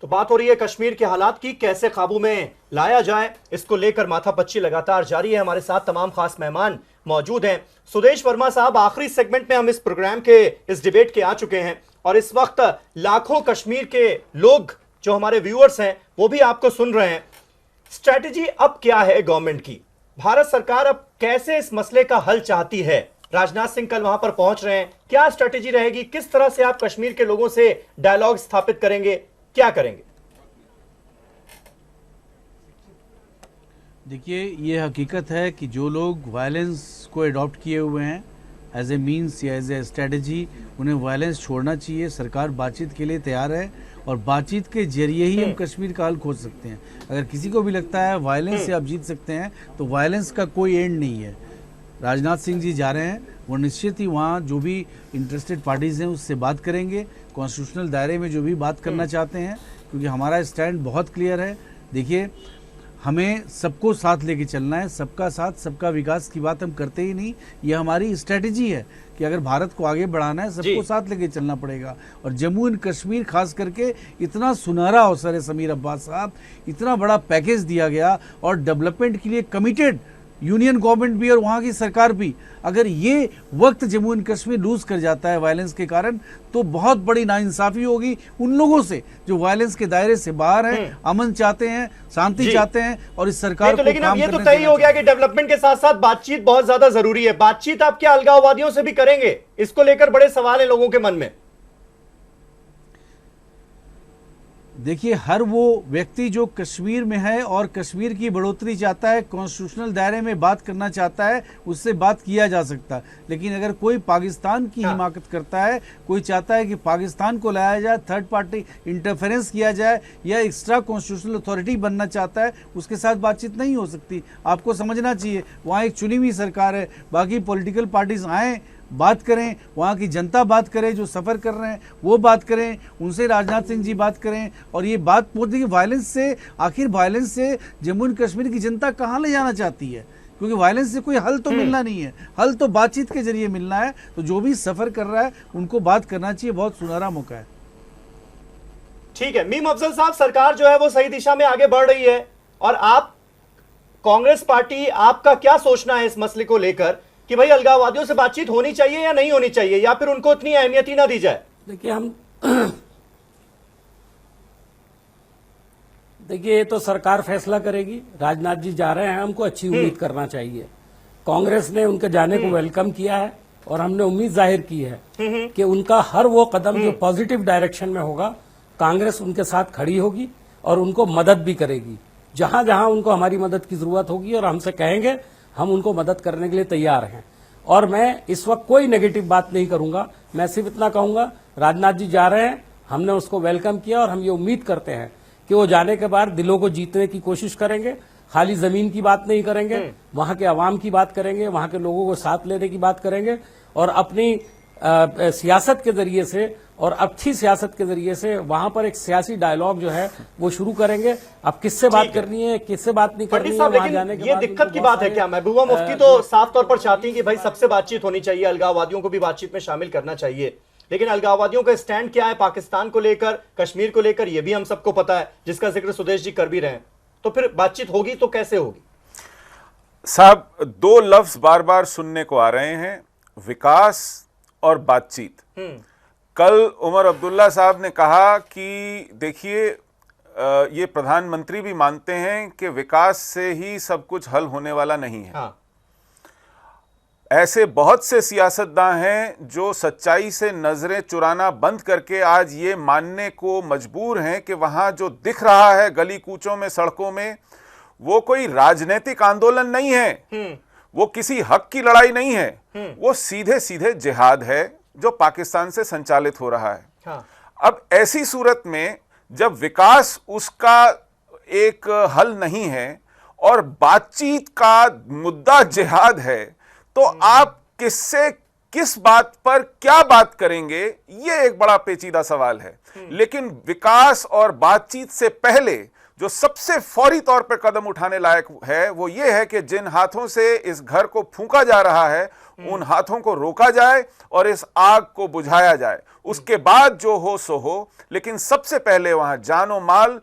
तो बात हो रही है कश्मीर के हालात की, कैसे काबू में लाया जाए, इसको लेकर माथापच्ची लगातार जारी है। हमारे साथ तमाम खास मेहमान मौजूद हैं। सुदेश वर्मा साहब, आखिरी सेगमेंट में हम इस प्रोग्राम के, इस डिबेट के आ चुके हैं और इस वक्त लाखों कश्मीर के लोग जो हमारे व्यूअर्स हैं वो भी आपको सुन रहे हैं। स्ट्रैटेजी अब क्या है गवर्नमेंट की? भारत सरकार अब कैसे इस मसले का हल चाहती है? राजनाथ सिंह कल वहां पर पहुंच रहे हैं, क्या स्ट्रैटेजी रहेगी? किस तरह से आप कश्मीर के लोगों से डायलॉग स्थापित करेंगे, क्या करेंगे? देखिए, ये हकीकत है कि जो लोग वायलेंस को अडॉप्ट किए हुए हैं एज ए मीन्स या एज ए स्ट्रेटजी, उन्हें वायलेंस छोड़ना चाहिए। सरकार बातचीत के लिए तैयार है और बातचीत के जरिए ही हम कश्मीर का हल खोज सकते हैं। अगर किसी को भी लगता है वायलेंस से आप जीत सकते हैं, तो वायलेंस का कोई एंड नहीं है। राजनाथ सिंह जी जा रहे हैं, वो निश्चित ही वहाँ जो भी इंटरेस्टेड पार्टीज़ हैं उससे बात करेंगे, कॉन्स्टिट्यूशनल दायरे में जो भी बात करना चाहते हैं, क्योंकि हमारा स्टैंड बहुत क्लियर है। देखिए, हमें सबको साथ लेके चलना है, सबका साथ सबका विकास की बात हम करते ही नहीं। ये हमारी स्ट्रेटजी है कि अगर भारत को आगे बढ़ाना है सबको साथ लेके चलना पड़ेगा। और जम्मू एंड कश्मीर खास करके इतना सुनहरा अवसर है समीर अब्बास साहब, इतना बड़ा पैकेज दिया गया और डेवलपमेंट के लिए कमिटेड यूनियन गवर्नमेंट भी और वहाँ की सरकार भी। अगर ये वक्त जम्मू एंड कश्मीर लूज कर जाता है वायलेंस के कारण, तो बहुत बड़ी नाइंसाफी होगी उन लोगों से जो वायलेंस के दायरे से बाहर हैं, अमन चाहते हैं, शांति चाहते हैं और इस सरकार को लेकिन काम ये तो तय हो गया कि डेवलपमेंट के साथ साथ बातचीत बहुत ज्यादा जरूरी है। बातचीत आप क्या अलगाववादियों से भी करेंगे? इसको लेकर बड़े सवाल है लोगों के मन में। देखिए, हर वो व्यक्ति जो कश्मीर में है और कश्मीर की बढ़ोतरी चाहता है, कॉन्स्टिट्यूशनल दायरे में बात करना चाहता है, उससे बात किया जा सकता है। लेकिन अगर कोई पाकिस्तान की हिमाकत करता है, कोई चाहता है कि पाकिस्तान को लाया जाए, थर्ड पार्टी इंटरफेरेंस किया जाए या एक्स्ट्रा कॉन्स्टिट्यूशनल अथॉरिटी बनना चाहता है, उसके साथ बातचीत नहीं हो सकती। आपको समझना चाहिए, वहाँ एक चुनी हुई सरकार है, बाकी पॉलिटिकल पार्टीज आएँ, बात करें, वहाँ की जनता बात करे, जो सफ़र कर रहे हैं वो बात करें, उनसे राजनाथ सिंह जी बात करें और ये बात पूछते कि वायलेंस से, आखिर वायलेंस से जम्मू एंड कश्मीर की जनता कहाँ ले जाना चाहती है? क्योंकि वायलेंस से कोई हल तो मिलना नहीं है, हल तो बातचीत के जरिए मिलना है। तो जो भी सफ़र कर रहा है उनको बात करना चाहिए, बहुत सुनहरा मौका है। ठीक है, मीम अफजल साहब, सरकार जो है वो सही दिशा में आगे बढ़ रही है और आप कांग्रेस पार्टी, आपका क्या सोचना है इस मसले को लेकर कि भाई अलगाववादियों से बातचीत होनी चाहिए या नहीं होनी चाहिए, या फिर उनको उतनी अहमियत ही ना दी जाए? देखिए, ये तो सरकार फैसला करेगी। राजनाथ जी जा रहे हैं, हमको अच्छी उम्मीद करना चाहिए। कांग्रेस ने उनके जाने को वेलकम किया है और हमने उम्मीद जाहिर की है कि उनका हर वो कदम जो पॉजिटिव डायरेक्शन में होगा, कांग्रेस उनके साथ खड़ी होगी और उनको मदद भी करेगी। जहां जहां उनको हमारी मदद की जरूरत होगी और हमसे कहेंगे, हम उनको मदद करने के लिए तैयार हैं। और मैं इस वक्त कोई नेगेटिव बात नहीं करूंगा, मैं सिर्फ इतना कहूंगा, राजनाथ जी जा रहे हैं, हमने उसको वेलकम किया और हम ये उम्मीद करते हैं कि वो जाने के बाद दिलों को जीतने की कोशिश करेंगे, खाली जमीन की बात नहीं करेंगे, वहां के अवाम की बात करेंगे, वहां के लोगों को साथ लेने की बात करेंगे और अपनी सियासत के जरिए से और अच्छी सियासत के जरिए से वहां पर एक सियासी डायलॉग जो है वो शुरू करेंगे। अब किससे बात करनी है, किससे बात नहीं करनी है, वहां जाने के ये बाद दिक्कत की बात है क्या? महबूबा मुफ्ती तो साफ तौर पर चाहती हैं कि भाई सबसे बातचीत होनी चाहिए, अलगाववादियों को भी बातचीत में शामिल करना चाहिए, लेकिन अलगाववादियों का स्टैंड क्या है पाकिस्तान को लेकर, कश्मीर को लेकर, ये भी हम सबको पता है, जिसका जिक्र सुदेश जी कर भी रहे हैं। तो फिर बातचीत होगी तो कैसे होगी? साहब, दो लफ्ज बार बार सुनने को आ रहे हैं, विकास और बातचीत। कल उमर अब्दुल्ला साहब ने कहा कि देखिए, ये प्रधानमंत्री भी मानते हैं कि विकास से ही सब कुछ हल होने वाला नहीं है। हाँ। ऐसे बहुत से सियासतदान हैं जो सच्चाई से नजरें चुराना बंद करके आज ये मानने को मजबूर हैं कि वहां जो दिख रहा है गली कूचों में, सड़कों में, वो कोई राजनीतिक आंदोलन नहीं है, वो किसी हक की लड़ाई नहीं है, वो सीधे सीधे जिहाद है जो पाकिस्तान से संचालित हो रहा है। हाँ। अब ऐसी सूरत में जब विकास उसका एक हल नहीं है और बातचीत का मुद्दा जिहाद है, तो आप किससे किस बात पर क्या बात करेंगे, यह एक बड़ा पेचीदा सवाल है। लेकिन विकास और बातचीत से पहले जो सबसे फौरी तौर पर कदम उठाने लायक है वो ये है कि जिन हाथों से इस घर को फूंका जा रहा है उन हाथों को रोका जाए और इस आग को बुझाया जाए। उसके बाद जो हो सो हो, लेकिन सबसे पहले वहां जानो माल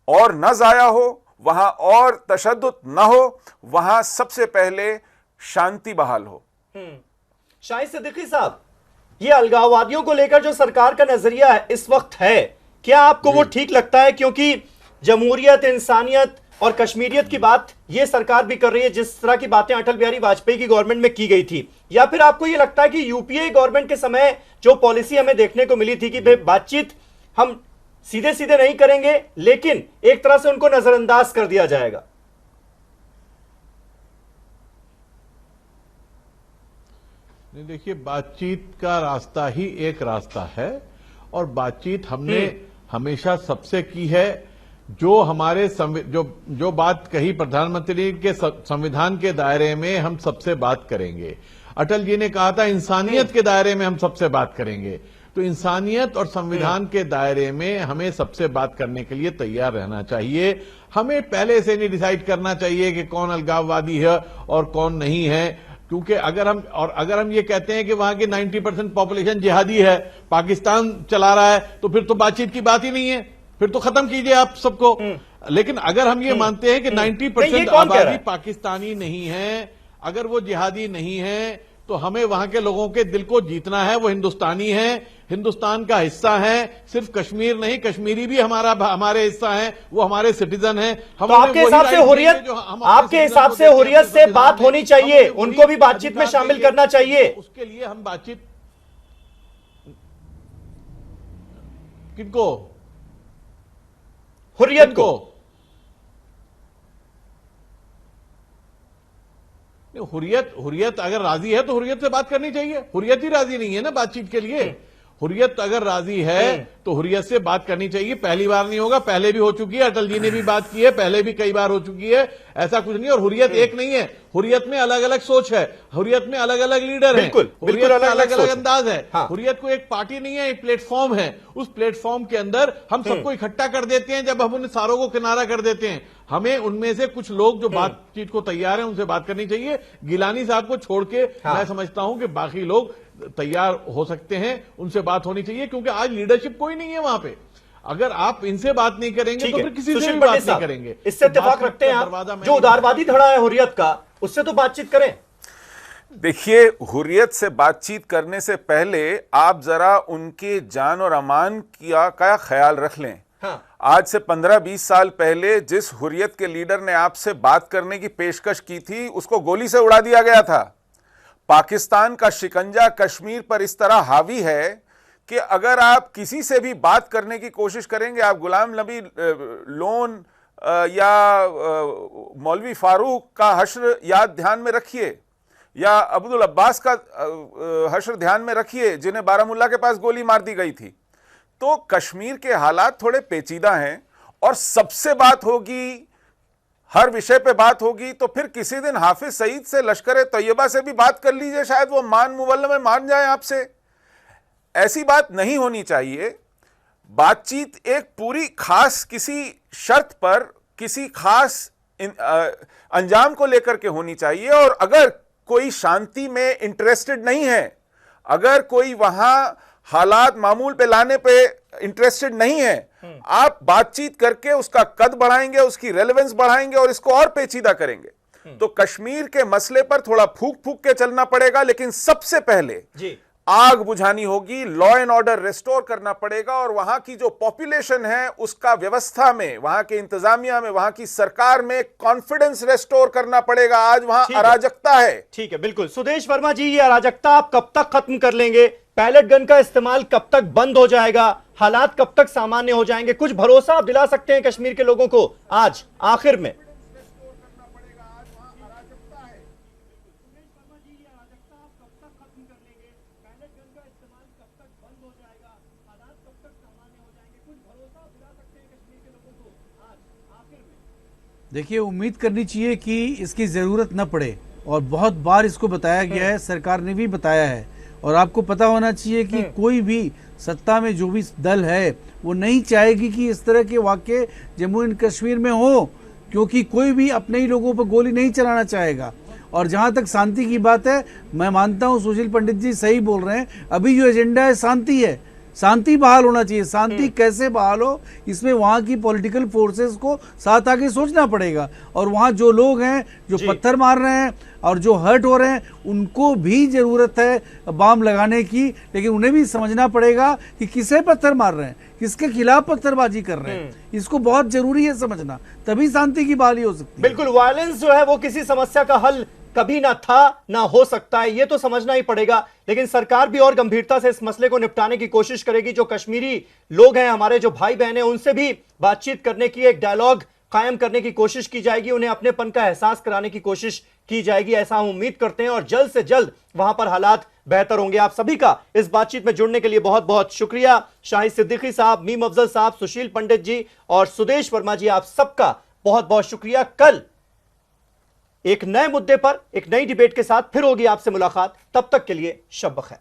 और न जाया हो, वहां और तशद्दुद न हो, वहां सबसे पहले शांति बहाल हो। शाहिद सिद्दीकी साहब, ये अलगाववादियों को लेकर जो सरकार का नजरिया है इस वक्त है, क्या आपको वो ठीक लगता है? क्योंकि जमहूरियत, इंसानियत और कश्मीरियत की बात ये सरकार भी कर रही है, जिस तरह की बातें अटल बिहारी वाजपेयी की गवर्नमेंट में की गई थी। या फिर आपको ये लगता है कि यूपीए गवर्नमेंट के समय जो पॉलिसी हमें देखने को मिली थी कि भाई बातचीत हम सीधे सीधे नहीं करेंगे, लेकिन एक तरह से उनको नजरअंदाज कर दिया जाएगा? नहीं, देखिए, बातचीत का रास्ता ही एक रास्ता है और बातचीत हमने हमेशा सबसे की है। जो हमारे जो बात कही प्रधानमंत्री के संविधान के दायरे में हम सबसे बात करेंगे। अटल जी ने कहा था इंसानियत के दायरे में हम सबसे बात करेंगे, तो इंसानियत और संविधान के दायरे में हमें सबसे बात करने के लिए तैयार रहना चाहिए। हमें पहले से नहीं डिसाइड करना चाहिए कि कौन अलगाववादी है और कौन नहीं है, क्योंकि अगर हम ये कहते हैं कि वहां की 90% पॉपुलेशन जिहादी है, पाकिस्तान चला रहा है, तो फिर तो बातचीत की बात ही नहीं है, फिर तो खत्म कीजिए आप सबको। लेकिन अगर हम ये मानते हैं कि 90% आबादी पाकिस्तानी नहीं है, अगर वो जिहादी नहीं है, तो हमें वहां के लोगों के दिल को जीतना है। वो हिंदुस्तानी है, हिंदुस्तान का हिस्सा है, सिर्फ कश्मीर नहीं, कश्मीरी भी हमारे हिस्सा है, वो हमारे सिटीजन है। तो आपके हिसाब से हुर्रियत से बात होनी चाहिए, उनको भी बातचीत में शामिल करना चाहिए। उसके लिए हम बातचीत किनको? हुर्रियत को। हुर्रियत अगर राजी है तो हुर्रियत से बात करनी चाहिए। हुर्रियत ही राजी नहीं है ना बातचीत के लिए। हुर्रियत अगर राजी है तो हुर्रियत से बात करनी चाहिए। पहली बार नहीं होगा, पहले भी हो चुकी है, अटल जी ने भी बात की है, पहले भी कई बार हो चुकी है, ऐसा कुछ नहीं। और हुर्रियत एक नहीं है, हुर्रियत में अलग अलग सोच है, हुर्रियत में अलग अलग लीडर हैं, हुर्रियत में अलग अलग अंदाज है। हुर्रियत को एक पार्टी नहीं है, एक प्लेटफॉर्म है। उस प्लेटफॉर्म के अंदर हम सबको इकट्ठा कर देते हैं। जब हम उन सारों को किनारा कर देते हैं, हमें उनमें से कुछ लोग जो बातचीत को तैयार हैं उनसे बात करनी चाहिए। गिलानी साहब को छोड़ के मैं समझता हूं कि बाकी लोग तैयार हो सकते हैं, उनसे बात होनी चाहिए, क्योंकि आज लीडरशिप कोई नहीं है वहां पे। अगर आप इनसे बात नहीं करेंगे तो फिर किसी से भी बात नहीं करेंगे। इससे इत्तेफाक रखते हैं आप, जो उदारवादी धड़ा है हुर्रियत का, उससे तो बातचीत करें। देखिए, हुर्रियत से बातचीत करने से पहले आप जरा उनके जान और अमान का ख्याल रख लें। आज से 15-20 साल पहले जिस हुर्रियत के लीडर ने आपसे बात करने की पेशकश की थी, उसको गोली से उड़ा दिया गया था। पाकिस्तान का शिकंजा कश्मीर पर इस तरह हावी है कि अगर आप किसी से भी बात करने की कोशिश करेंगे, आप गुलाम नबी लोन या मौलवी फारूक का हश्र याद ध्यान में रखिए, या अब्दुल अब्बास का हश्र ध्यान में रखिए, जिन्हें बारामुल्ला के पास गोली मार दी गई थी। तो कश्मीर के हालात थोड़े पेचीदा हैं और सबसे बात होगी, हर विषय पे बात होगी, तो फिर किसी दिन हाफिज सईद से, लश्कर तैयबा से भी बात कर लीजिए, शायद वो मुवल्लम में मान जाए आपसे। ऐसी बात नहीं होनी चाहिए। बातचीत एक पूरी खास किसी शर्त पर, किसी खास अंजाम को लेकर के होनी चाहिए। और अगर कोई शांति में इंटरेस्टेड नहीं है, अगर कोई वहां हालात मामूल पे लाने पे इंटरेस्टेड नहीं है, आप बातचीत करके उसका कद बढ़ाएंगे, उसकी रेलेवेंस बढ़ाएंगे और इसको और पेचीदा करेंगे। तो कश्मीर के मसले पर थोड़ा फूक फूक के चलना पड़ेगा, लेकिन सबसे पहले आग बुझानी होगी, लॉ एंड ऑर्डर रिस्टोर करना पड़ेगा और वहां की जो पॉपुलेशन है उसका व्यवस्था में, वहां के इंतजामिया में, वहां की सरकार में कॉन्फिडेंस रिस्टोर करना पड़ेगा। आज वहां अराजकता है। ठीक है, बिल्कुल। सुदेश वर्मा जी, ये अराजकता आप कब तक खत्म कर लेंगे? पैलेट गन का इस्तेमाल कब तक बंद हो जाएगा? हालात कब तक सामान्य हो जाएंगे? कुछ भरोसा आप दिला सकते हैं कश्मीर के लोगों को आज आखिर में? देखिए, उम्मीद करनी चाहिए कि इसकी ज़रूरत न पड़े और बहुत बार इसको बताया गया है, सरकार ने भी बताया है। और आपको पता होना चाहिए कि कोई भी सत्ता में जो भी दल है वो नहीं चाहेगी कि इस तरह के वाक़ये जम्मू एंड कश्मीर में हो, क्योंकि कोई भी अपने ही लोगों पर गोली नहीं चलाना चाहेगा। और जहाँ तक शांति की बात है, मैं मानता हूँ सुशील पंडित जी सही बोल रहे हैं, अभी जो एजेंडा है शांति है, शांति बहाल होना चाहिए। शांति कैसे बहाल हो, इसमें वहाँ की पॉलिटिकल फोर्सेस को साथ आके सोचना पड़ेगा। और वहाँ जो लोग हैं जो पत्थर मार रहे हैं और जो हर्ट हो रहे हैं, उनको भी ज़रूरत है बम लगाने की, लेकिन उन्हें भी समझना पड़ेगा कि किसे पत्थर मार रहे हैं, किसके खिलाफ पत्थरबाजी कर रहे हैं। इसको बहुत जरूरी है समझना, तभी शांति की बहाली हो सकती है। बिल्कुल, वायलेंस जो है वो किसी समस्या का हल कभी ना था ना हो सकता है, ये तो समझना ही पड़ेगा। लेकिन सरकार भी और गंभीरता से इस मसले को निपटाने की कोशिश करेगी। जो कश्मीरी लोग हैं, हमारे जो भाई बहन हैं, उनसे भी बातचीत करने की, एक डायलॉग कायम करने की कोशिश की जाएगी, उन्हें अपनेपन का एहसास कराने की कोशिश की जाएगी, ऐसा हम उम्मीद करते हैं। और जल्द से जल्द वहां पर हालात बेहतर होंगे। आप सभी का इस बातचीत में जुड़ने के लिए बहुत बहुत शुक्रिया। शाहिद सिद्दीकी साहब, मीम अफजल साहब, सुशील पंडित जी और सुदेश वर्मा जी, आप सबका बहुत बहुत शुक्रिया। कल एक नए मुद्दे पर, एक नई डिबेट के साथ फिर होगी आपसे मुलाकात। तब तक के लिए शब बखैर।